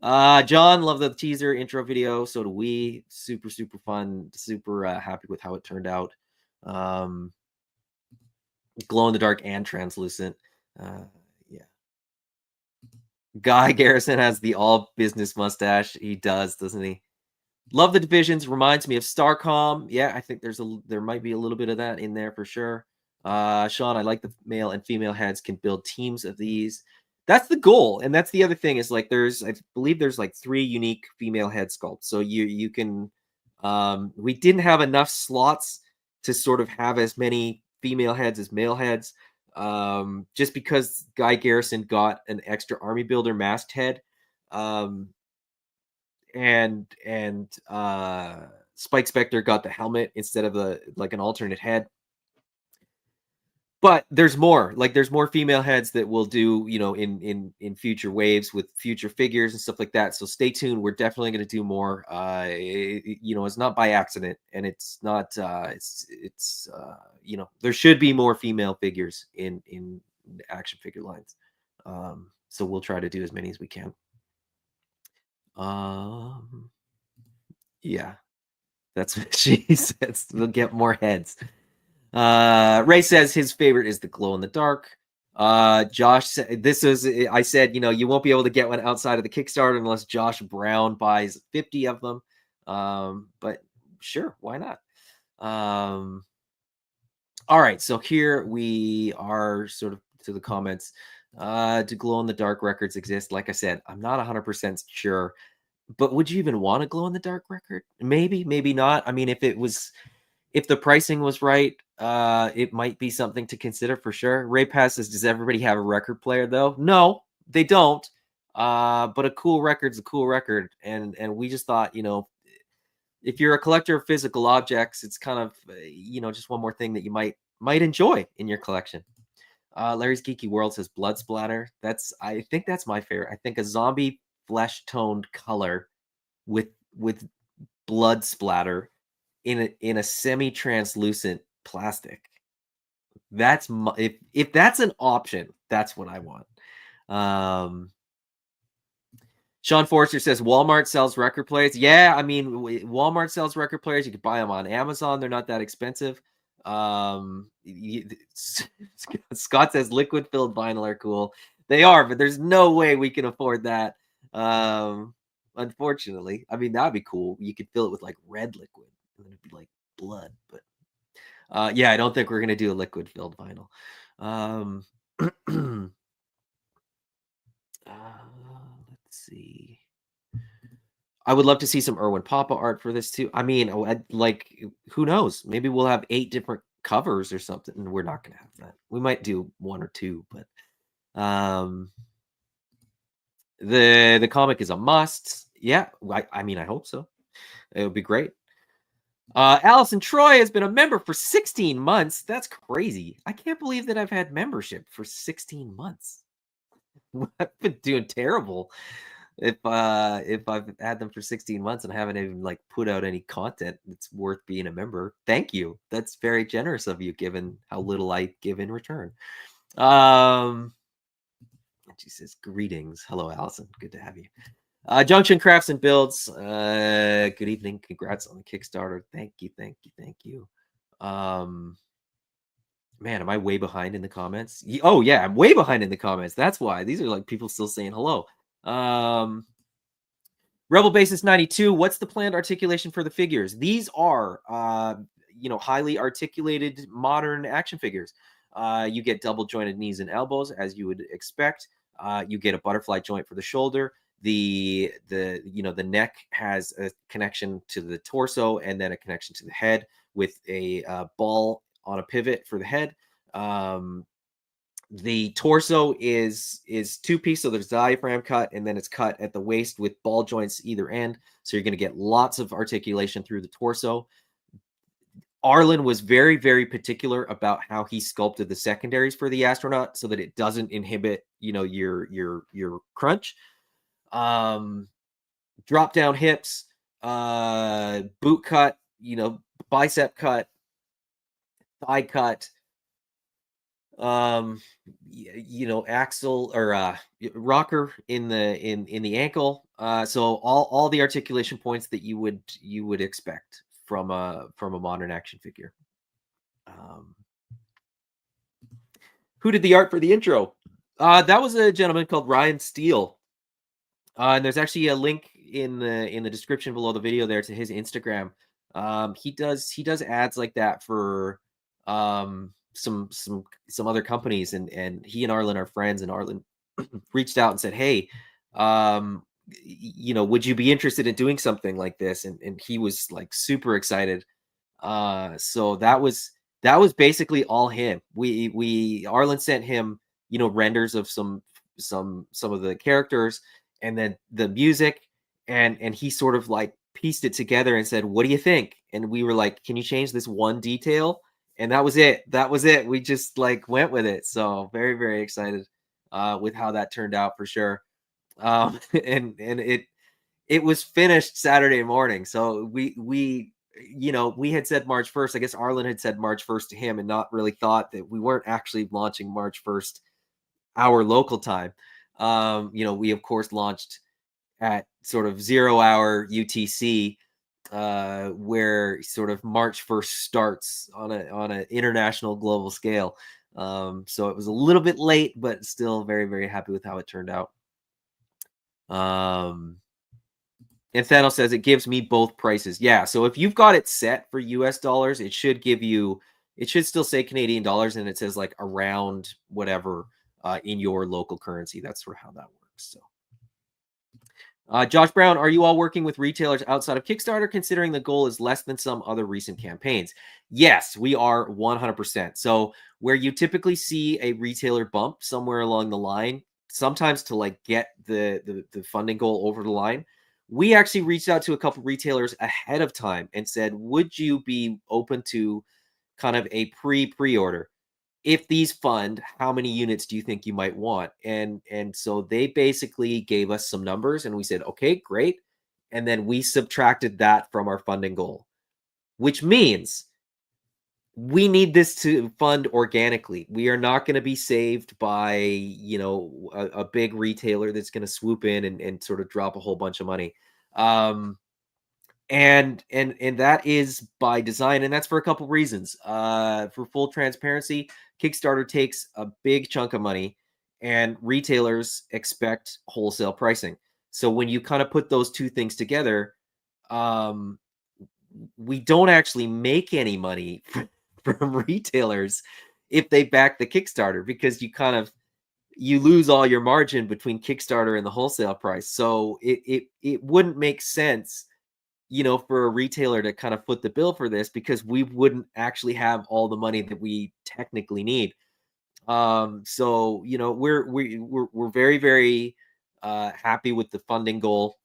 John, love the teaser intro video. So do we. Super, super fun. Super happy with how it turned out. Glow in the dark and translucent. Yeah. Guy Garrison has the all business mustache. He does, doesn't he? Love the divisions. Reminds me of Starcom. Yeah, I think there might be a little bit of that in there for sure. Sean, I like the male and female heads can build teams of these. That's the goal, and that's the other thing is like I believe there's like 3 unique female head sculpts. So you can we didn't have enough slots to sort of have as many female heads as male heads. Just because Guy Garrison got an extra army builder masked head. And Spike Spectre got the helmet instead of an alternate head. But there's more. Like there's more female heads that we'll do, in future waves with future figures and stuff like that. So stay tuned. We're definitely going to do more. It's not by accident, and it's not. There should be more female figures in action figure lines. So we'll try to do as many as we can. Yeah, that's what she says. We'll get more heads. Ray says his favorite is the glow in the dark. Josh said I said, you won't be able to get one outside of the Kickstarter unless Josh Brown buys 50 of them. But sure, why not? All right, so here we are sort of to the comments. Do glow in the dark records exist? Like I said, I'm not 100% sure. But would you even want a glow in the dark record? Maybe, maybe not. I mean, if the pricing was right, it might be something to consider for sure. Ray Pass says, does everybody have a record player though? No, they don't. But a cool record's a cool record. And we just thought, if you're a collector of physical objects, it's kind of, just one more thing that you might enjoy in your collection. Larry's Geeky World says blood splatter. I think that's my favorite. I think a zombie flesh toned color with blood splatter in a semi-translucent plastic. That's if that's an option, that's what I want. Sean Forster says Walmart sells record players. Yeah, I mean, Walmart sells record players. You can buy them on Amazon. They're not that expensive. Scott says liquid filled vinyl are cool. They are, but there's no way we can afford that. Unfortunately, I mean, that'd be cool. You could fill it with like red liquid and then it'd be like blood. But yeah, I don't think we're gonna do a liquid filled vinyl. Let's see. I would love to see some Erwin Papa art for this too. I mean, like, who knows? Maybe we'll have 8 different covers or something. And we're not going to have that. We might do 1 or 2, but the comic is a must. Yeah, I mean, I hope so. It would be great. Allison Troy has been a member for 16 months. That's crazy. I can't believe that I've had membership for 16 months. I've been doing terrible if I've had them for 16 months and haven't even like put out any content that's worth being a member. Thank you. That's very generous of you, given how little I give in return. She says, greetings. Hello, Allison. Good to have you. Junction Crafts and Builds. Good evening. Congrats on the Kickstarter. Thank you. Man, am I way behind in the comments? Oh yeah, I'm way behind in the comments. That's why. These are like people still saying hello. Rebel Basis 92. What's the planned articulation for the figures? These are highly articulated modern action figures. You get double jointed knees and elbows, as you would expect. You get a butterfly joint for the shoulder. The neck has a connection to the torso and then a connection to the head with a ball on a pivot for the head. The torso is 2-piece, so there's diaphragm cut and then it's cut at the waist with ball joints either end. So you're going to get lots of articulation through the torso. Arlen was very, very particular about how he sculpted the secondaries for the astronaut so that it doesn't inhibit, your crunch. Drop down hips, boot cut, bicep cut, thigh cut, axle or rocker in the ankle. So all the articulation points that you would expect from a modern action figure. Who did the art for the intro? That was a gentleman called Ryan Steele. And there's actually a link in the description below the video there to his Instagram. He does ads like that for some other companies, and he and Arlen are friends, and Arlen reached out and said, hey, would you be interested in doing something like this? And he was like super excited. So that was basically all him. Arlen sent him renders of some of the characters and then the music, and he sort of like pieced it together and said, what do you think? And we were like, can you change this one detail? And that was it. We just like went with it. So very, very excited with how that turned out for sure. And it was finished Saturday morning. So we had said March 1st. I guess Arlen had said March 1st to him and not really thought that we weren't actually launching March 1st our local time. We of course launched at sort of 0 hour UTC, where sort of March 1st starts on an international global scale. So it was a little bit late, but still very, very happy with how it turned out. And Thanos says it gives me both prices. Yeah, so if you've got it set for US dollars, it should still say Canadian dollars, and it says like around whatever in your local currency. That's sort of how that works. So Josh Brown, are you all working with retailers outside of Kickstarter, considering the goal is less than some other recent campaigns? Yes, we are 100%. So where you typically see a retailer bump somewhere along the line, sometimes to like get the funding goal over the line, we actually reached out to a couple retailers ahead of time and said, would you be open to kind of a pre-order? If these fund, how many units do you think you might want? And so they basically gave us some numbers and we said, okay, great. And then we subtracted that from our funding goal, which means we need this to fund organically. We are not going to be saved by, a big retailer that's going to swoop in and sort of drop a whole bunch of money. And that is by design, and that's for a couple reasons. For full transparency, Kickstarter takes a big chunk of money, and retailers expect wholesale pricing. So when you kind of put those two things together, we don't actually make any money from retailers if they back the Kickstarter, because you kind of you lose all your margin between Kickstarter and the wholesale price. So it wouldn't make sense, for a retailer to kind of foot the bill for this, because we wouldn't actually have all the money that we technically need. So we're very, very happy with the funding goal.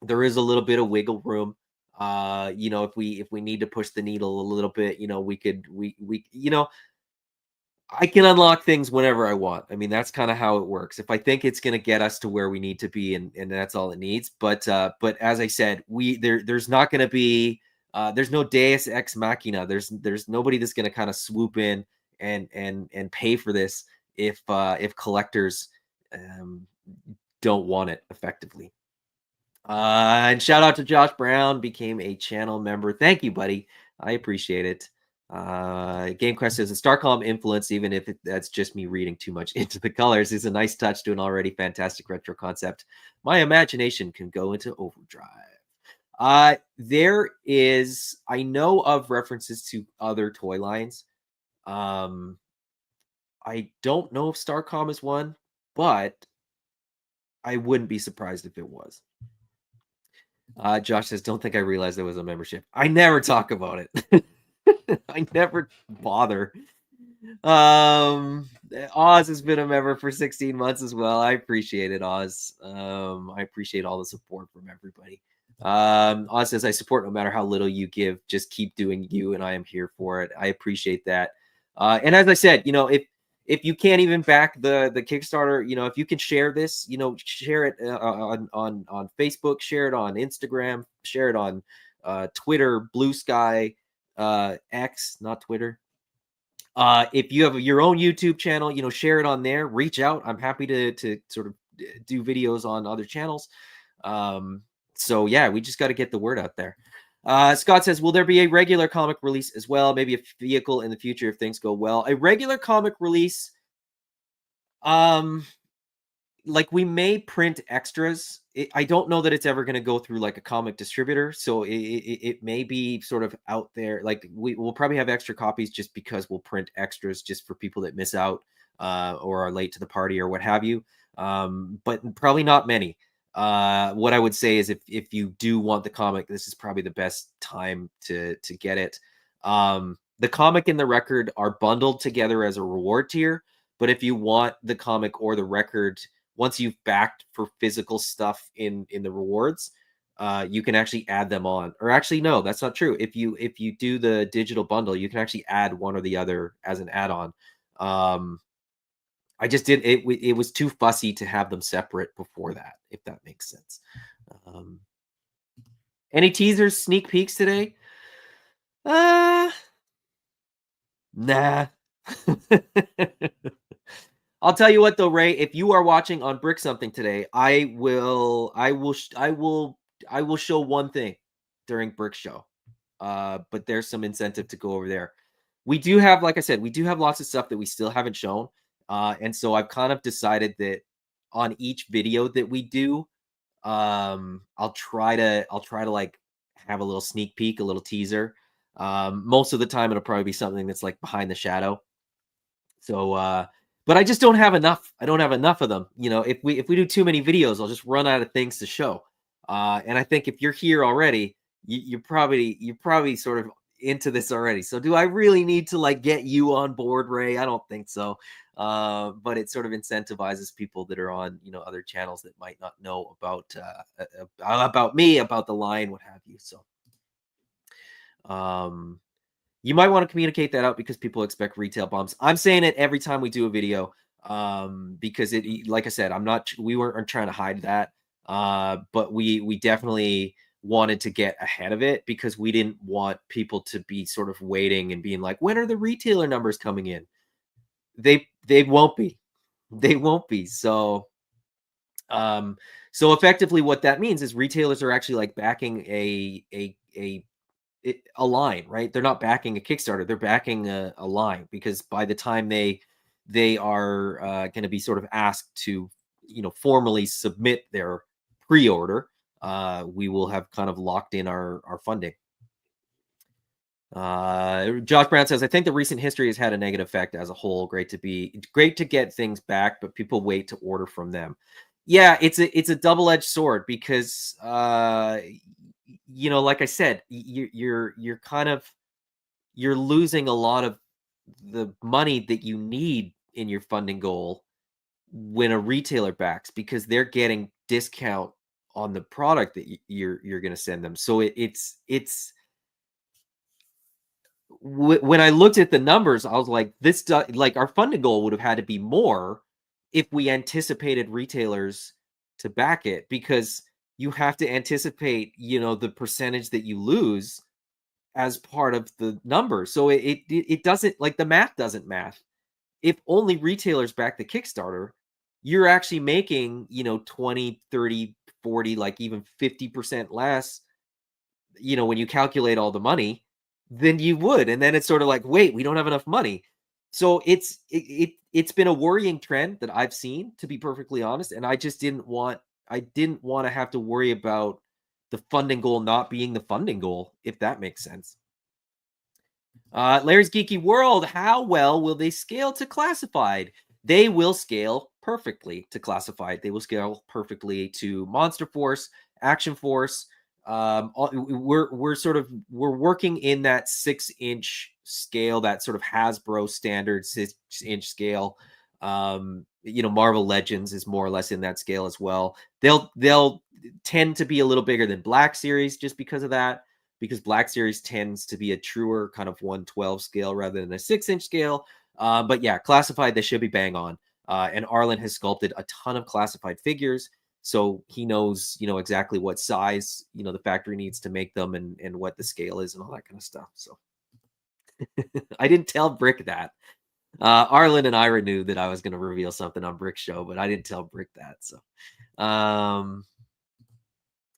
There is a little bit of wiggle room. If we need to push the needle a little bit, we could we I can unlock things whenever I want. I mean, that's kind of how it works. If I think it's going to get us to where we need to be, and that's all it needs. But as I said, there's not going to be there's no Deus ex machina. There's nobody that's going to kind of swoop in and pay for this if collectors um, don't want it effectively. And shout out to Josh Brown, became a channel member. Thank you, buddy. I appreciate it. GameQuest says a Starcom influence, even if that's just me reading too much into the colors, is a nice touch to an already fantastic retro concept. My imagination can go into overdrive. I know of references to other toy lines. I don't know if Starcom is one, but I wouldn't be surprised if it was. Josh says, don't think I realized there was a membership. I never talk about it. I never bother. Oz has been a member for 16 months as well. I appreciate it, Oz. I appreciate all the support from everybody. Oz says, I support no matter how little you give. Just keep doing you, and I am here for it. I appreciate that. And as I said, if you can't even back the Kickstarter, if you can share this, share it on Facebook, share it on Instagram, share it on Twitter, Blue Sky, X, not Twitter. If you have your own YouTube channel, share it on there. Reach out. I'm happy to sort of do videos on other channels. So yeah, we just got to get the word out there. Scott says, will there be a regular comic release as well? Maybe a vehicle in the future if things go well. A regular comic release, like we may print extras. I don't know that it's ever going to go through like a comic distributor, so it may be sort of out there. Like we'll probably have extra copies just because we'll print extras just for people that miss out or are late to the party or what have you. But probably not many. What I would say is if you do want the comic, this is probably the best time to get it. The comic and the record are bundled together as a reward tier, but if you want the comic or the record, once you've backed for physical stuff in the rewards, you can actually add them on. Or actually, no, that's not true. If you do the digital bundle, you can actually add one or the other as an add-on. I just did it. It was too fussy to have them separate before that, if that makes sense. Any teasers, sneak peeks today? Nah. I'll tell you what though, Ray, if you are watching on Brick Something today, I will show one thing during Brick Show. But there's some incentive to go over there. We do have, like I said, we do have lots of stuff that we still haven't shown. And so I've kind of decided that on each video that we do, I'll try to like have a little sneak peek, a little teaser. Most of the time it'll probably be something that's like behind the shadow. So but I just don't have enough. I don't have enough of them. If we do too many videos, I'll just run out of things to show. And I think if you're here already, you're probably sort of into this already. So do I really need to like get you on board, Ray? I don't think so. But it sort of incentivizes people that are on other channels that might not know about me, about the line, what have you. So you might want to communicate that out because people expect retail bumps. I'm saying it every time we do a video because like I said, we weren't trying to hide that. But we definitely wanted to get ahead of it because we didn't want people to be sort of waiting and being like, when are the retailer numbers coming in? They won't be. They won't be. So effectively what that means is retailers are actually like backing a line, right? They're not backing a Kickstarter, they're backing a line, because by the time they are going to be sort of asked to formally submit their pre-order, we will have kind of locked in our funding. Josh Brown says, I think the recent history has had a negative effect as a whole. Great to get things back, but people wait to order from them. Yeah, it's a double-edged sword because like I said, you're kind of you're losing a lot of the money that you need in your funding goal when a retailer backs, because they're getting discount on the product that you're going to send them. So it's when I looked at the numbers, I was like, like our funding goal would have had to be more if we anticipated retailers to back it, because you have to anticipate, the percentage that you lose as part of the number. So it doesn't, like, the math doesn't math. If only retailers back the Kickstarter, you're actually making, 20, 30, 40, like even 50% less, when you calculate all the money than you would. And then it's sort of like, wait, we don't have enough money. So it's been a worrying trend that I've seen, to be perfectly honest. And I didn't want to have to worry about the funding goal not being the funding goal, if that makes sense. Larry's Geeky World, how well will they scale to classified? They will scale perfectly to classified. They will scale perfectly to Monster Force, Action Force. We're working in that 6-inch scale, that sort of Hasbro standard 6-inch scale. Marvel Legends is more or less in that scale as well. They'll tend to be a little bigger than Black Series just because of that, because Black Series tends to be a truer kind of 1/12 scale rather than a 6-inch scale. But yeah, classified, they should be bang on. And Arlen has sculpted a ton of classified figures, so he knows, exactly what size, the factory needs to make them, and what the scale is and all that kind of stuff. So I didn't tell Brick that. Arlen and Ira knew that I was going to reveal something on Brick's show, but I didn't tell Brick that. So,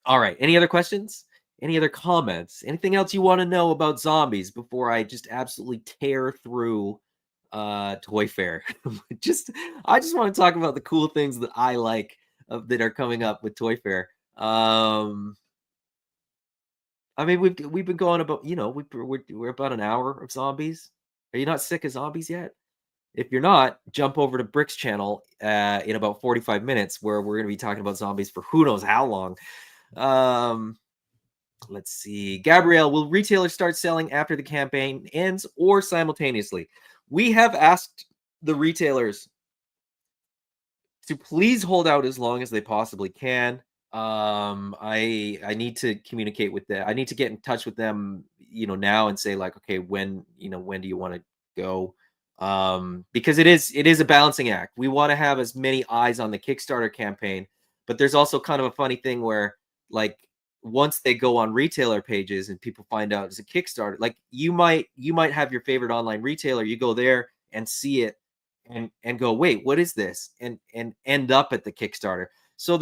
all right. Any other questions? Any other comments? Anything else you want to know about zombies before I just absolutely tear through Toy Fair? I just want to talk about the cool things that I like that are coming up with Toy Fair. I mean, we've been going about, we're about an hour of zombies. Are you not sick of zombies yet? If you're not, jump over to Brick's channel in about 45 minutes, where we're going to be talking about zombies for who knows how long. Let's see. Gabrielle, will retailers start selling after the campaign ends or simultaneously? We have asked the retailers to please hold out as long as they possibly can. I need to communicate with them. I need to get in touch with them, now, and say, like, okay, when do you want to go? Because it is a balancing act. We want to have as many eyes on the Kickstarter campaign, but there's also kind of a funny thing where, like, once they go on retailer pages and people find out it's a Kickstarter, like, you might have your favorite online retailer, you go there and see it and go, wait, what is this? And end up at the Kickstarter. So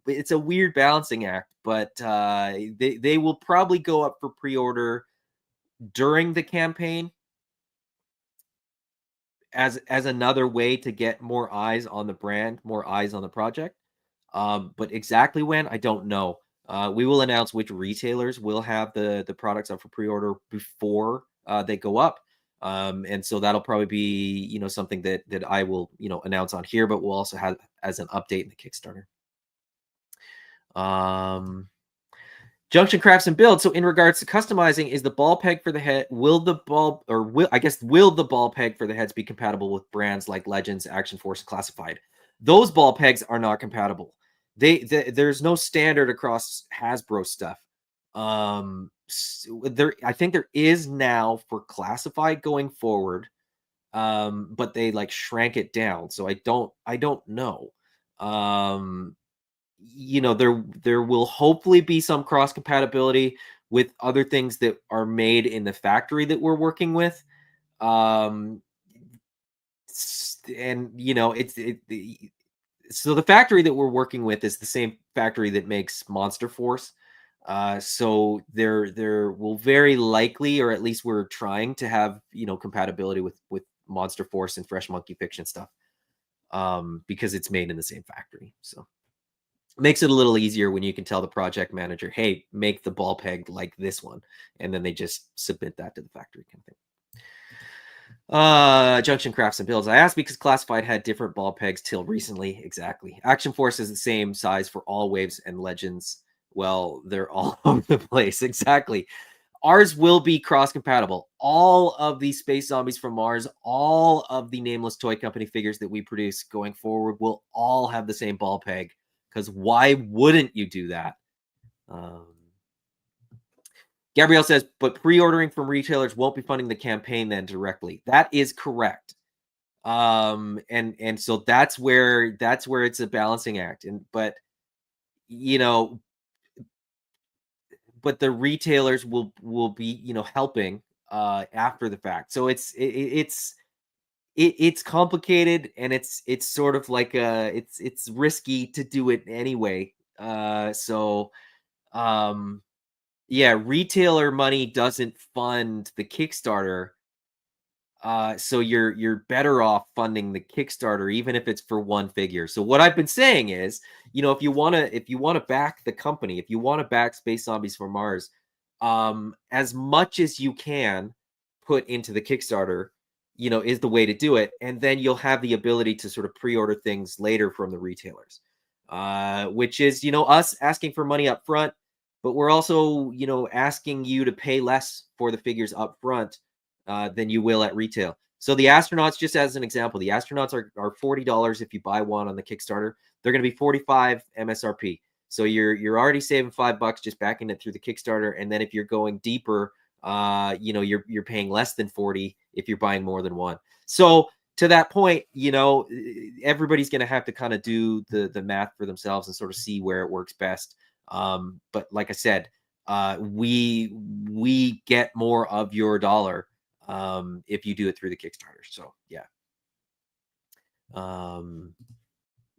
it's a weird balancing act, but they will probably go up for pre-order during the campaign as another way to get more eyes on the brand, more eyes on the project. But exactly when, I don't know. We will announce which retailers will have the products up for pre-order before they go up. And so that'll probably be, something that I will, announce on here, but we'll also have as an update in the Kickstarter. Junction Crafts and Build. So in regards to customizing, is the ball peg for the head, will the ball peg for the heads be compatible with brands like Legends, Action Force, and Classified? Those ball pegs are not compatible. There's no standard across Hasbro stuff. I think there is now for Classified going forward, but they like shrank it down, so I don't know. There will hopefully be some cross compatibility with other things that are made in the factory that we're working with. And so the factory that we're working with is the same factory that makes Monster Force. So there will very likely, or at least we're trying to have, compatibility with Monster Force and Fresh Monkey Fiction stuff, because it's made in the same factory. So makes it a little easier when you can tell the project manager, hey, make the ball peg like this one, and then they just submit that to the factory kind of thing. Junction Crafts and Builds. I asked because Classified had different ball pegs till recently. Exactly. Action Force is the same size for all waves and legends. Well, they're all over the place. Exactly. Ours will be cross-compatible. All of the Space Zombies from Mars, all of the Nameless Toy Company figures that we produce going forward will all have the same ball peg. Because why wouldn't you do that? Gabrielle says, but pre-ordering from retailers won't be funding the campaign then directly. That is correct. And so that's where it's a balancing act. But the retailers will be, helping after the fact. So it's complicated, and it's sort of like it's risky to do it anyway. Yeah, retailer money doesn't fund the Kickstarter. So you're better off funding the Kickstarter, even if it's for one figure. So what I've been saying is, if you want to back the company, if you want to back Space Zombies from Mars, as much as you can put into the Kickstarter, is the way to do it. And then you'll have the ability to sort of pre-order things later from the retailers, which is, us asking for money up front, but we're also, asking you to pay less for the figures up front than you will at retail. So the astronauts, just as an example, the astronauts are $40 if you buy one on the Kickstarter. They're going to be $45 MSRP. So you're already saving $5 just backing it through the Kickstarter. And then if you're going deeper, you're paying less than 40 if you're buying more than one. So to that point, everybody's going to have to kind of do the math for themselves and sort of see where it works best. But like I said, we get more of your dollar if you do it through the Kickstarter. So yeah.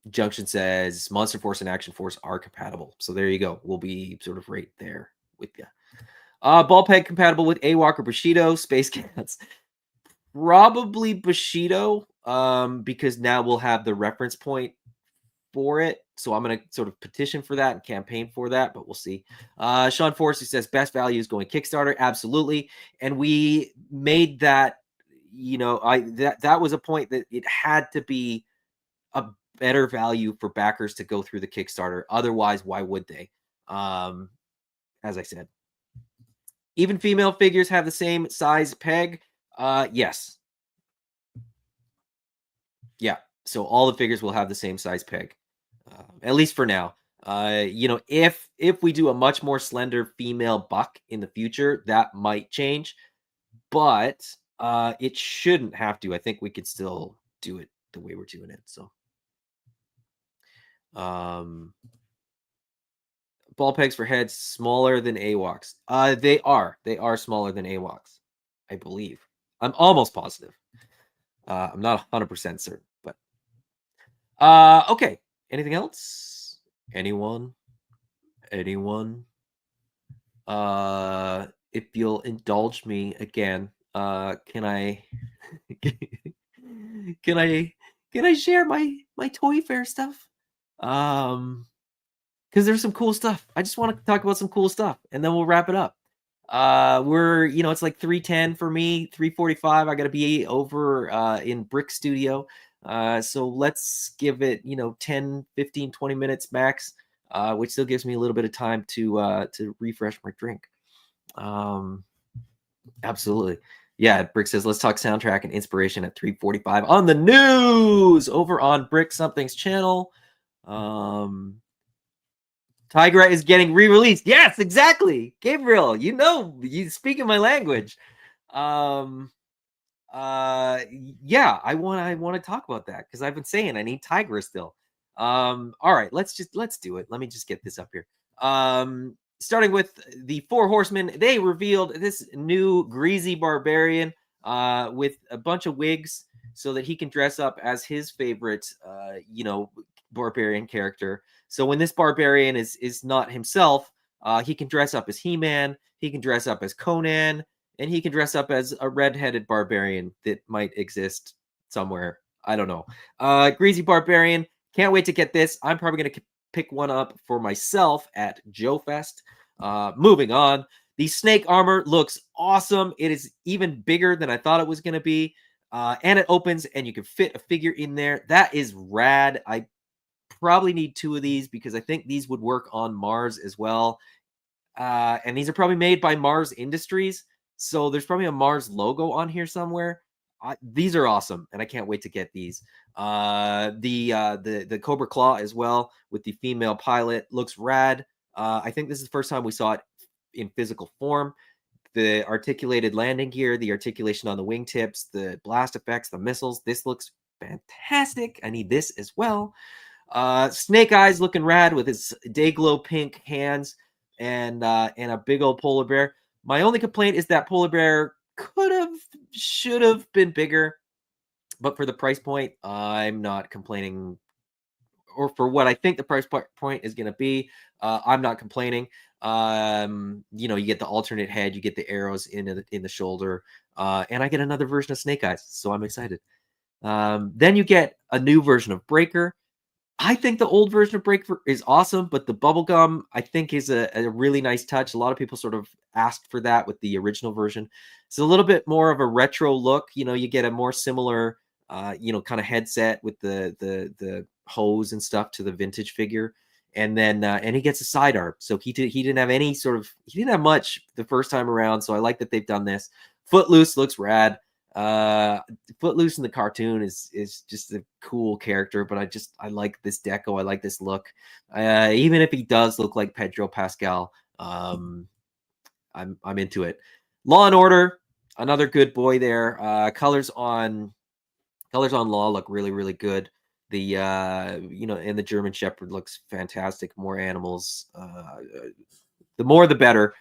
Junction says Monster Force and Action Force are compatible. So there you go. We'll be sort of right there with you. Ball peg compatible with AWOC or Bushido. Space Cats. Probably Bushido, because now we'll have the reference point for it. So I'm going to sort of petition for that and campaign for that, but we'll see. Sean Forsey says best value is going Kickstarter. Absolutely. And we made that, that was a point that it had to be a better value for backers to go through the Kickstarter. Otherwise, why would they? As I said, even female figures have the same size peg. Yes. Yeah. So all the figures will have the same size peg, at least for now. If we do a much more slender female buck in the future, that might change, but it shouldn't have to. I think we could still do it the way we're doing it. So, ball pegs for heads smaller than AWOCs. They are smaller than AWOCs, I believe. I'm almost positive. I'm not 100% certain, but okay. Anything else? Anyone? If you'll indulge me again, can I can I share my Toy Fair stuff? Because there's some cool stuff. I just want to talk about some cool stuff, and then we'll wrap it up. We're, it's like 3:10 for me, 3:45. I got to be over in Brick Studio. So let's give it, 10, 15, 20 minutes max, which still gives me a little bit of time to refresh my drink. Absolutely. Yeah, Brick says, let's talk soundtrack and inspiration at 3:45 on the news over on Brick Something's channel. Tigra is getting re-released. Yes, exactly. Gabriel, you speak in my language. Yeah, I want to talk about that because I've been saying I need Tigra still. All right, let's do it. Let me just get this up here. Starting with the Four Horsemen, they revealed this new greasy barbarian with a bunch of wigs so that he can dress up as his favorite barbarian character. So when this barbarian is not himself, he can dress up as He-Man, he can dress up as Conan, and he can dress up as a red-headed barbarian that might exist somewhere. I don't know. Greasy barbarian. Can't wait to get this. I'm probably going to pick one up for myself at Joe Fest. Moving on, the snake armor looks awesome. It is even bigger than I thought it was going to be. And it opens and you can fit a figure in there. That is rad. I probably need 2 of these because I think these would work on Mars as well. And these are probably made by Mars Industries. So there's probably a Mars logo on here somewhere. These are awesome, and I can't wait to get these. The Cobra Claw as well with the female pilot looks rad. I think this is the first time we saw it in physical form. The articulated landing gear, the articulation on the wingtips, the blast effects, the missiles. This looks fantastic. I need this as well. Snake Eyes looking rad with his Dayglow pink hands and a big old polar bear. My only complaint is that polar bear should have been bigger, but for the price point, I'm not complaining. Or for what I think the price point is going to be, I'm not complaining. You get the alternate head, you get the arrows in the shoulder, and I get another version of Snake Eyes, so I'm excited. Then you get a new version of Breaker. I think the old version of Breaker is awesome, but the bubblegum I think is a really nice touch. A lot of people sort of asked for that with the original version. It's a little bit more of a retro look. You get a more similar, kind of headset with the hose and stuff to the vintage figure, and then and he gets a sidearm. So he didn't have much the first time around. So I like that they've done this. Footloose looks rad. Footloose in the cartoon is just a cool character, but I like this deco. I like this look. Even if he does look like Pedro Pascal, I'm into it. Law and Order, another good boy there. Colors on Law look really, really good. The and the German Shepherd looks fantastic. More animals, the more the better.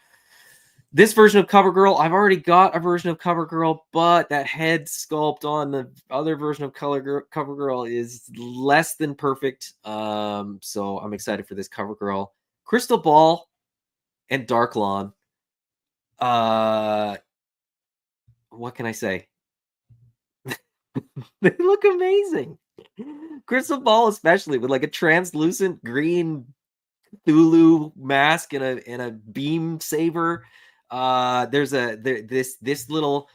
This version of CoverGirl, I've already got a version of CoverGirl, but that head sculpt on the other version of CoverGirl is less than perfect. So I'm excited for this CoverGirl. Crystal Ball and Dark Lawn. What can I say? They look amazing. Crystal Ball, especially with like a translucent green Thulu mask and a beam saber. There's this little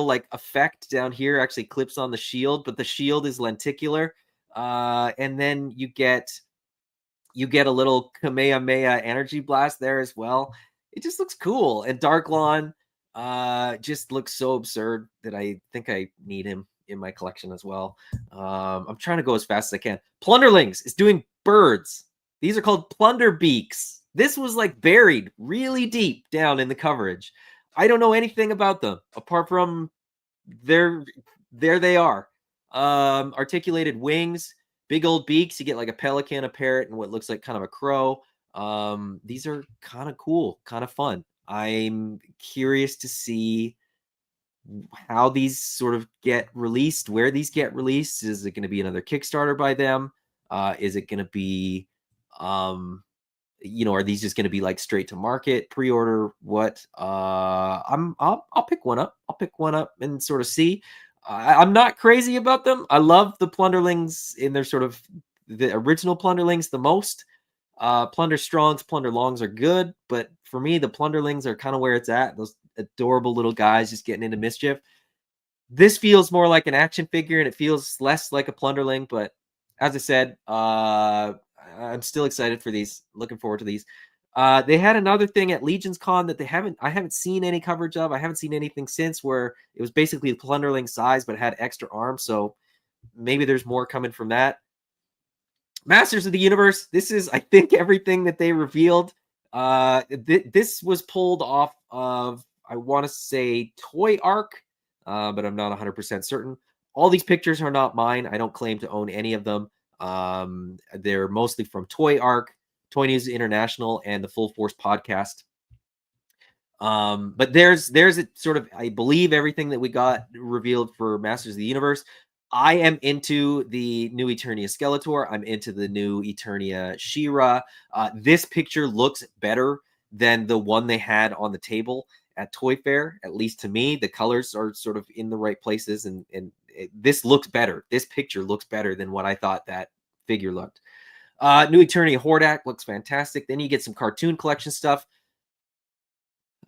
like effect down here actually clips on the shield, but the shield is lenticular. And then you get a little Kamehameha energy blast there as well. It just looks cool. And Dark Lawn just looks so absurd that I think I need him in my collection as well. I'm trying to go as fast as I can. Plunderlings is doing birds. These are called plunder beaks. This was like buried really deep down in the coverage. I don't know anything about them apart from there they are. Articulated wings, big old beaks. You get like a pelican, a parrot, and what looks like kind of a crow. These are kind of cool, kind of fun. I'm curious to see how these sort of get released, where these get released. Is it going to be another Kickstarter by them? Is it going to be are these just going to be like straight to market pre-order? What? I'll pick one up. I'll pick one up and sort of see. I'm not crazy about them. I love the Plunderlings in their sort of the original Plunderlings the most. Plunder Strongs, Plunder Longs are good, but for me, the Plunderlings are kind of where it's at. Those adorable little guys just getting into mischief. This feels more like an action figure, and it feels less like a Plunderling. But as I said, I'm still excited for these. Looking forward to these. They had another thing at Legion's Con that I haven't seen any coverage of. I haven't seen anything since where it was basically Plunderling size, but it had extra arms. So maybe there's more coming from that. Masters of the Universe. This is, I think, everything that they revealed. This was pulled off of, I want to say, Toy Arc, but I'm not 100% certain. All these pictures are not mine. I don't claim to own any of them. They're mostly from Toy Arc, Toy News International, and the Full Force podcast. But there's a sort of, I believe, everything that we got revealed for Masters of the Universe. I am into the new Eternia Skeletor. I'm into the new Eternia She-Ra. This picture looks better than the one they had on the table at Toy Fair, at least to me. The colors are sort of in the right places, and this looks better. This picture looks better than what I thought that figure looked. New Eternity Hordak looks fantastic. Then you get some cartoon collection stuff.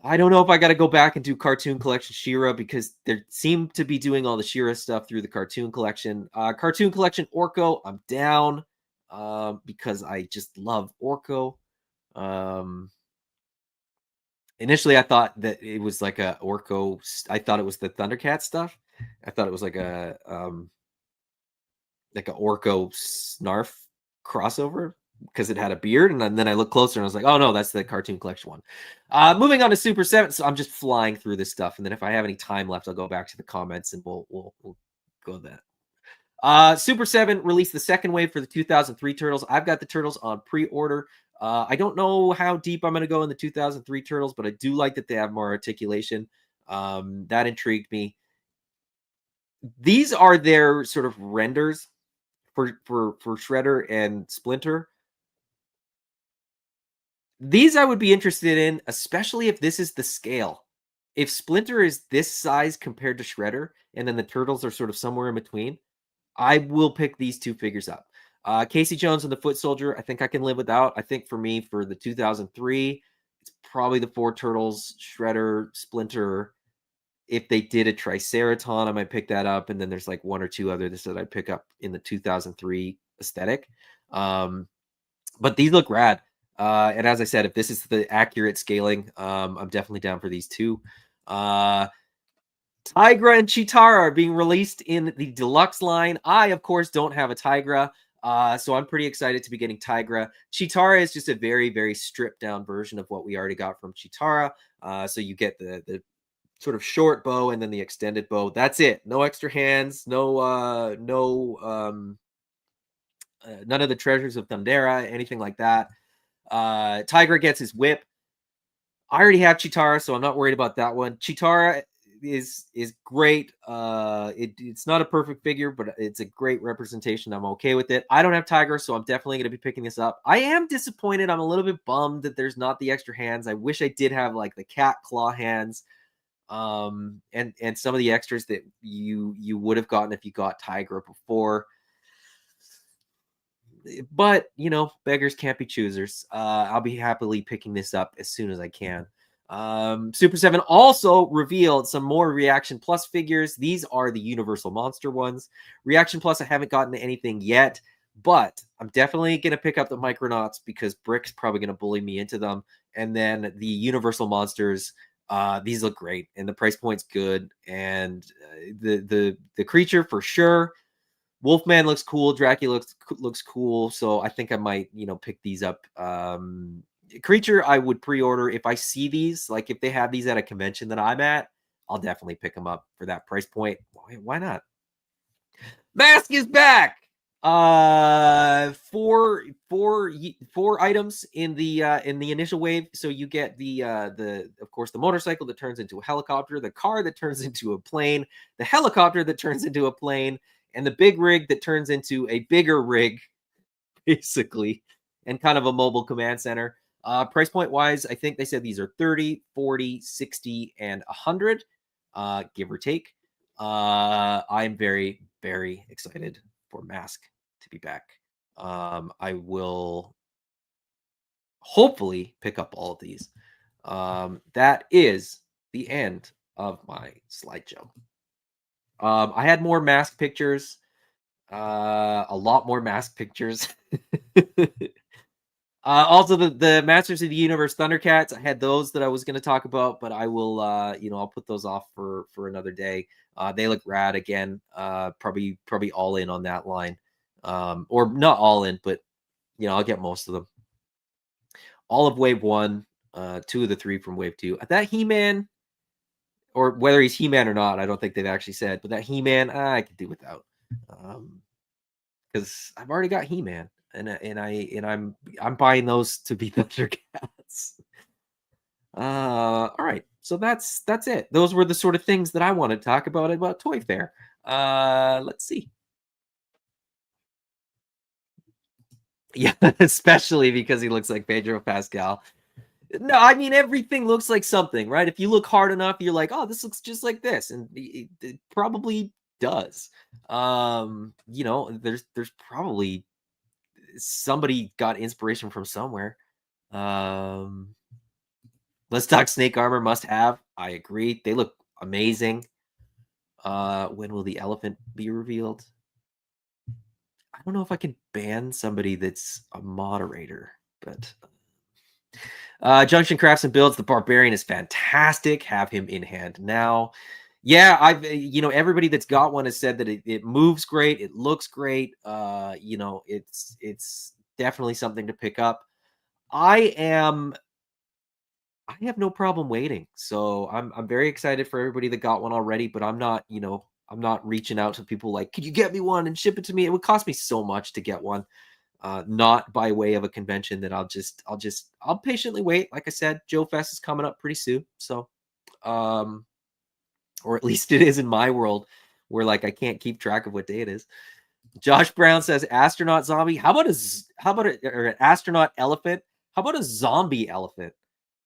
I don't know if I got to go back and do cartoon collection She-Ra because they seem to be doing all the She-Ra stuff through the cartoon collection. Cartoon collection Orko, I'm down because I just love Orko. Initially, I thought that it was like a Orko. I thought it was the ThunderCats stuff. I thought it was like a Orko Snarf crossover because it had a beard, and then I looked closer and I was like, oh no, that's the cartoon collection one. Moving on to Super 7. So I'm just flying through this stuff, and then if I have any time left, I'll go back to the comments and we'll go that. Super 7 released the second wave for the 2003 Turtles. I've got the Turtles on pre-order. I don't know how deep I'm going to go in the 2003 Turtles, but I do like that they have more articulation. That intrigued me. These are their sort of renders for Shredder and Splinter. These I would be interested in, especially if this is the scale. If Splinter is this size compared to Shredder, and then the Turtles are sort of somewhere in between, I will pick these two figures up. Casey Jones and the Foot Soldier, I think I can live without. I think for me, for the 2003, it's probably the four Turtles, Shredder, Splinter. If they did a Triceraton, I might pick that up. And then there's like one or two others that I'd pick up in the 2003 aesthetic. But these look rad. And as I said, if this is the accurate scaling, I'm definitely down for these two. Tigra and Chitara are being released in the deluxe line. I, of course, don't have a Tigra, so I'm pretty excited to be getting Tigra. Chitara is just a very, very stripped down version of what we already got from Chitara. So you get the sort of short bow and then the extended bow. That's it. No extra hands. None of the treasures of Thundera, anything like that. Tigra gets his whip. I already have Chitara, so I'm not worried about that one. Chitara is great. It's not a perfect figure, but it's a great representation. I'm okay with it. I don't have Tigra, so I'm definitely going to be picking this up. I am disappointed. I'm a little bit bummed that there's not the extra hands. I wish I did have like the cat claw hands, and some of the extras that you would have gotten if you got Tigra before. But you know, beggars can't be choosers. I'll be happily picking this up as soon as I can. Super 7 also revealed some more Reaction Plus figures. These are the Universal Monster ones. Reaction Plus, I haven't gotten anything yet, but I'm definitely going to pick up the Micronauts because Brick's probably going to bully me into them. And then the Universal Monsters, these look great, and the price point's good, and the creature for sure. Wolfman looks cool. Dracula looks cool. So I think I might, pick these up. Creature, I would pre-order if I see these. Like if they have these at a convention that I'm at, I'll definitely pick them up for that price point. Why not? M.A.S.K is back. Four items in the initial wave. So you get the of course the motorcycle that turns into a helicopter, the car that turns into a plane, the helicopter that turns into a plane, and the big rig that turns into a bigger rig, basically, and kind of a mobile command center. Price point wise, I think they said these are 30, 40, 60, and 100, give or take. I'm very, very excited for M.A.S.K to be back. I will hopefully pick up all of these. That is the end of my slideshow. I had more M.A.S.K pictures, a lot more M.A.S.K pictures. Also, the Masters of the Universe ThunderCats, I had those that I was going to talk about, but I will, I'll put those off for another day. They look rad again. Probably all in on that line, or not all in, but I'll get most of them. All of Wave 1, 2 of the 3 from Wave 2. That He-Man, or whether he's He-Man or not, I don't think they've actually said, but that He-Man, I could do without, because I've already got He-Man. And I'm buying those to be ThunderCats. All right, so that's it. Those were the sort of things that I want to talk about Toy Fair. Let's see. Yeah, especially because he looks like Pedro Pascal. No, I mean everything looks like something, right? If you look hard enough, you're like, oh, this looks just like this, and it probably does. There's probably somebody got inspiration from somewhere. Let's talk snake armor must have. I agree. They look amazing. When will the elephant be revealed? I don't know if I can ban somebody that's a moderator, but Junction Crafts and Builds, the Barbarian is fantastic. Have him in hand now. Yeah, I've everybody that's got one has said that it moves great, it looks great. It's definitely something to pick up. I have no problem waiting. So I'm very excited for everybody that got one already, but I'm not reaching out to people like, could you get me one and ship it to me? It would cost me so much to get one. Not by way of a convention that I'll patiently wait. Like I said, Joe Fest is coming up pretty soon. So or at least it is in my world where like I can't keep track of what day it is. Josh Brown says astronaut zombie. How about an astronaut elephant? How about a zombie elephant?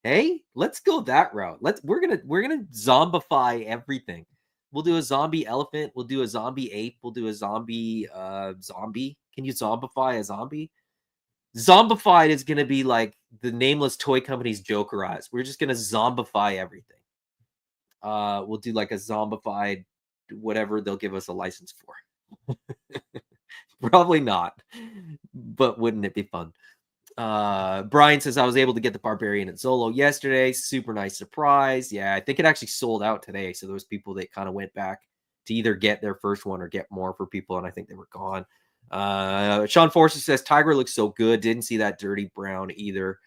Hey, let's go that route. We're gonna zombify everything. We'll do a zombie elephant. We'll do a zombie ape. We'll do a zombie zombie. Can you zombify a zombie? Zombified is gonna be like the nameless toy company's Joker eyes. We're just gonna zombify everything. We'll do like a zombified whatever they'll give us a license for. Probably not, but wouldn't it be fun? Brian says I was able to get the Barbarian at Zolo yesterday. Super nice surprise. Yeah, I think it actually sold out today. So those people that kind of went back to either get their first one or get more for people, and I think they were gone. Sean Forster says Tiger looks so good. Didn't see that dirty brown either.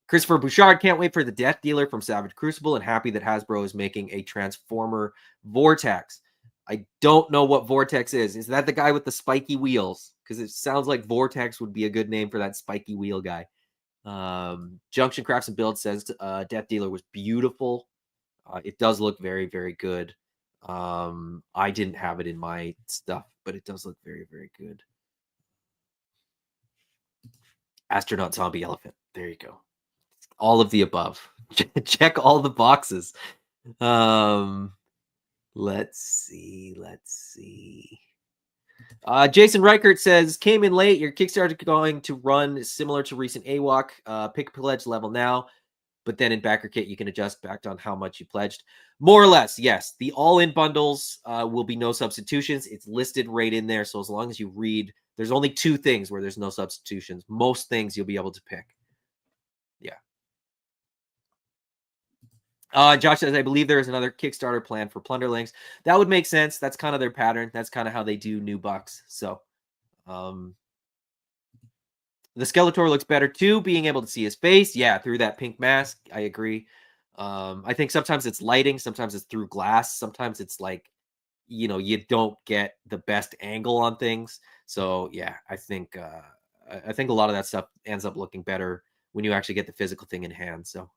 Christopher Bouchard can't wait for the Death Dealer from Savage Crucible and happy that Hasbro is making a Transformer Vortex. I don't know what Vortex is. Is that the guy with the spiky wheels? Because it sounds like Vortex would be a good name for that spiky wheel guy. Junction Crafts and Build says Death Dealer was beautiful. It does look very, very good. I didn't have it in my stuff, but it does look very, very good. Astronaut Zombie Elephant. There you go. All of the above. Check all the boxes. Let's see. Jason Reichert says, came in late. Your Kickstarter going to run similar to recent AWOC. Pick pledge level now, but then in backer kit, you can adjust back on how much you pledged. More or less, yes. The all-in bundles will be no substitutions. It's listed right in there. So as long as you read, there's only 2 things where there's no substitutions. Most things you'll be able to pick. Yeah. Josh says, I believe there is another Kickstarter plan for Plunderlings. That would make sense. That's kind of their pattern. That's kind of how they do new bucks. So the Skeletor looks better too, being able to see his face. Yeah, through that pink mask. I agree. I think sometimes it's lighting. Sometimes it's through glass. Sometimes it's like, you don't get the best angle on things. So yeah, I think a lot of that stuff ends up looking better when you actually get the physical thing in hand. So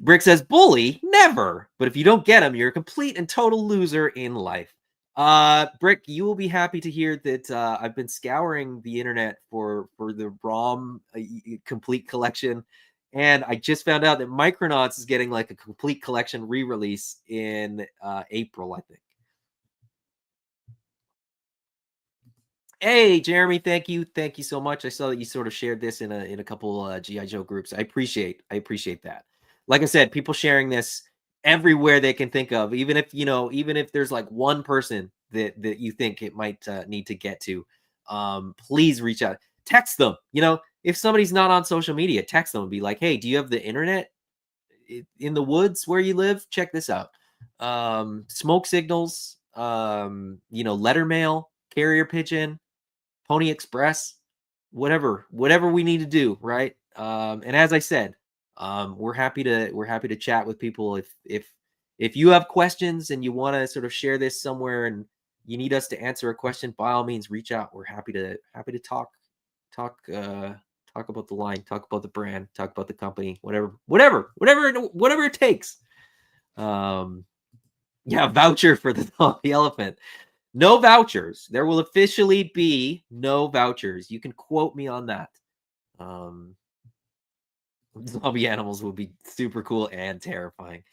Brick says, bully? Never. But if you don't get him, you're a complete and total loser in life. Brick, you will be happy to hear that I've been scouring the internet for the ROM complete collection. And I just found out that Micronauts is getting like a complete collection re-release in April, I think. Hey, Jeremy, thank you so much. I saw that you sort of shared this in a couple GI Joe groups. I appreciate that. Like I said, people sharing this everywhere they can think of, even if there's like one person that you think it might need to get to, please reach out, text them. If somebody's not on social media, text them and be like, hey, do you have the internet in the woods where you live? Check this out. Smoke signals, letter mail, carrier pigeon, Pony Express, whatever we need to do, right? And as I said, we're happy to chat with people. If you have questions and you want to sort of share this somewhere and you need us to answer a question, by all means, reach out. We're happy to talk about the line, talk about the brand, talk about the company, whatever it takes. Voucher for the elephant. No vouchers. There will officially be no vouchers. You can quote me on that. Zombie animals will be super cool and terrifying.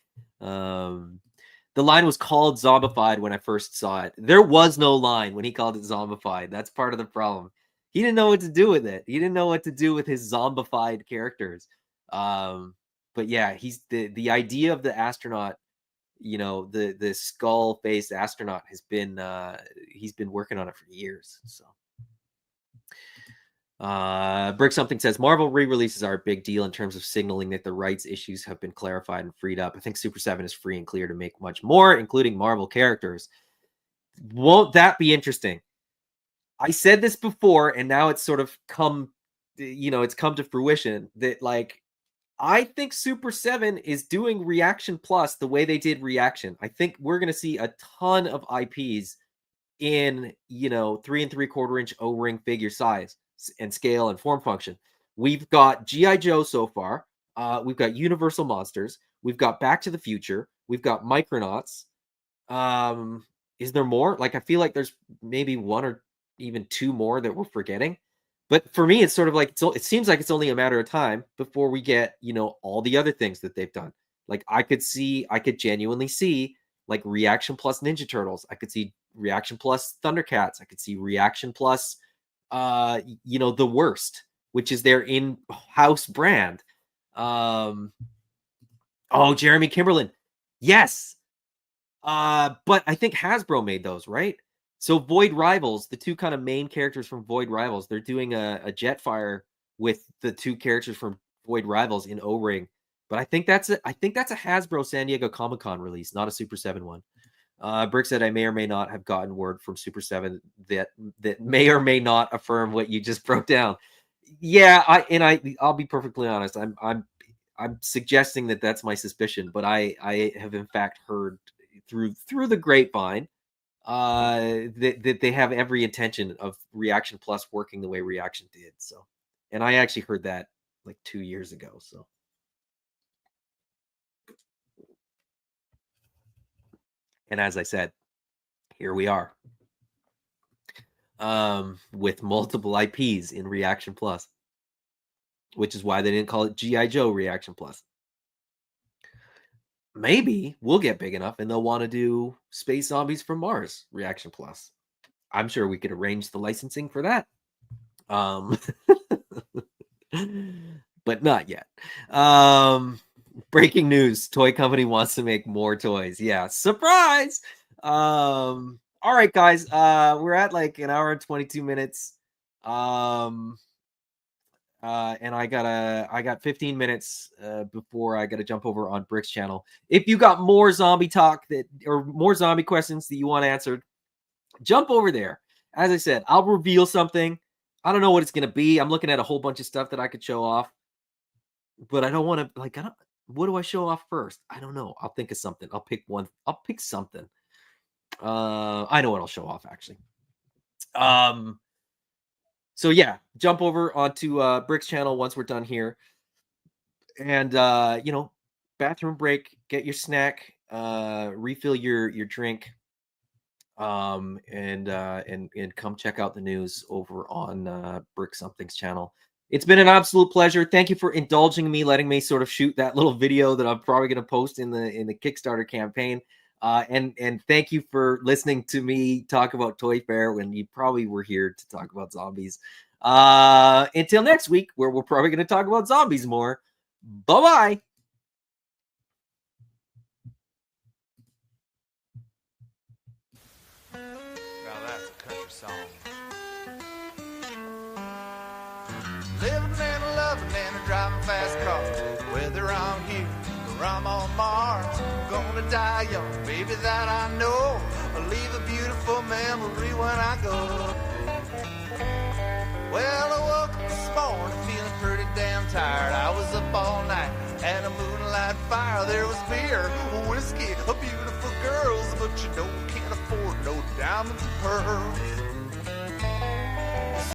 The line was called Zombified when I first saw it. There was no line when he called it Zombified. That's part of the problem. He didn't know what to do with it. He didn't know what to do with his zombified characters. But yeah, he's the idea of the astronaut, you know, the skull-faced astronaut has been he's been working on it for years. So Brick Something says Marvel re-releases are a big deal in terms of signaling that the rights issues have been clarified and freed up. I think Super 7 is free and clear to make much more, including Marvel characters. Won't that be interesting? I said this before, and now it's sort of come, you know, it's come to fruition that, like, I think Super 7 is doing Reaction Plus the way they did Reaction. I think we're going to see a ton of IPs in, you know, 3 3/4 inch O-ring figure size and scale and form function. We've got G.I. Joe so far. We've got Universal Monsters. We've got Back to the Future. We've got Micronauts. Is there more? Like, I feel like there's maybe one or even two more that we're forgetting. But for me, it's sort of like, it seems like it's only a matter of time before we get, you know, all the other things that they've done. Like, I could genuinely see, like, Reaction Plus Ninja Turtles. I could see Reaction Plus Thundercats. I could see Reaction Plus, you know, The Worst, which is their in-house brand. Oh, Jeremy Kimberlin. Yes. But I think Hasbro made those, right? So Void Rivals, the two kind of main characters from Void Rivals, they're doing a Jetfire with the two characters from Void Rivals in O-ring. But I think that's a Hasbro San Diego Comic-Con release, not a Super 7 one. Brick said I may or may not have gotten word from Super 7 that may or may not affirm what you just broke down. Yeah, I'll be perfectly honest. I'm suggesting that that's my suspicion, but I have in fact heard through the grapevine that they have every intention of Reaction Plus working the way Reaction did. So, and I actually heard that like 2 years ago. So, and as I said, here we are, with multiple IPs in Reaction Plus, which is why they didn't call it G.I. Joe Reaction Plus. Maybe we'll get big enough and they'll want to do Space Zombies from Mars Reaction Plus. I'm sure we could arrange the licensing for that. But not yet. Breaking news. Toy company wants to make more toys. Yeah. Surprise. All right, guys. We're at like an hour and 22 minutes. And I got 15 minutes before I got to jump over on Brick's channel. If you got more zombie talk or more zombie questions that you want answered, jump over there. As I said, I'll reveal something. I don't know what it's going to be. I'm looking at a whole bunch of stuff that I could show off, but I don't want to, like, what do I show off first? I don't know. I'll think of something. I'll pick one. I'll pick something. I know what I'll show off, actually. So yeah, jump over onto Brick's channel once we're done here. And you know, bathroom break, get your snack, refill your drink, and come check out the news over on Brick Something's channel. It's been an absolute pleasure. Thank you for indulging me, letting me sort of shoot that little video that I'm probably going to post in the Kickstarter campaign. And thank you for listening to me talk about Toy Fair when you probably were here to talk about zombies. Until next week, where we're probably going to talk about zombies more. Bye-bye. Now that's a country song. Living and loving and driving fast cars, whether I'm here or I'm on Mars, I'm gonna die young, baby, that I know. I'll leave a beautiful memory when I go. Well, I woke up this morning feeling pretty damn tired. I was up all night at a moonlight fire. There was beer, whiskey, beautiful girls, but you know we can't afford no diamonds and pearls.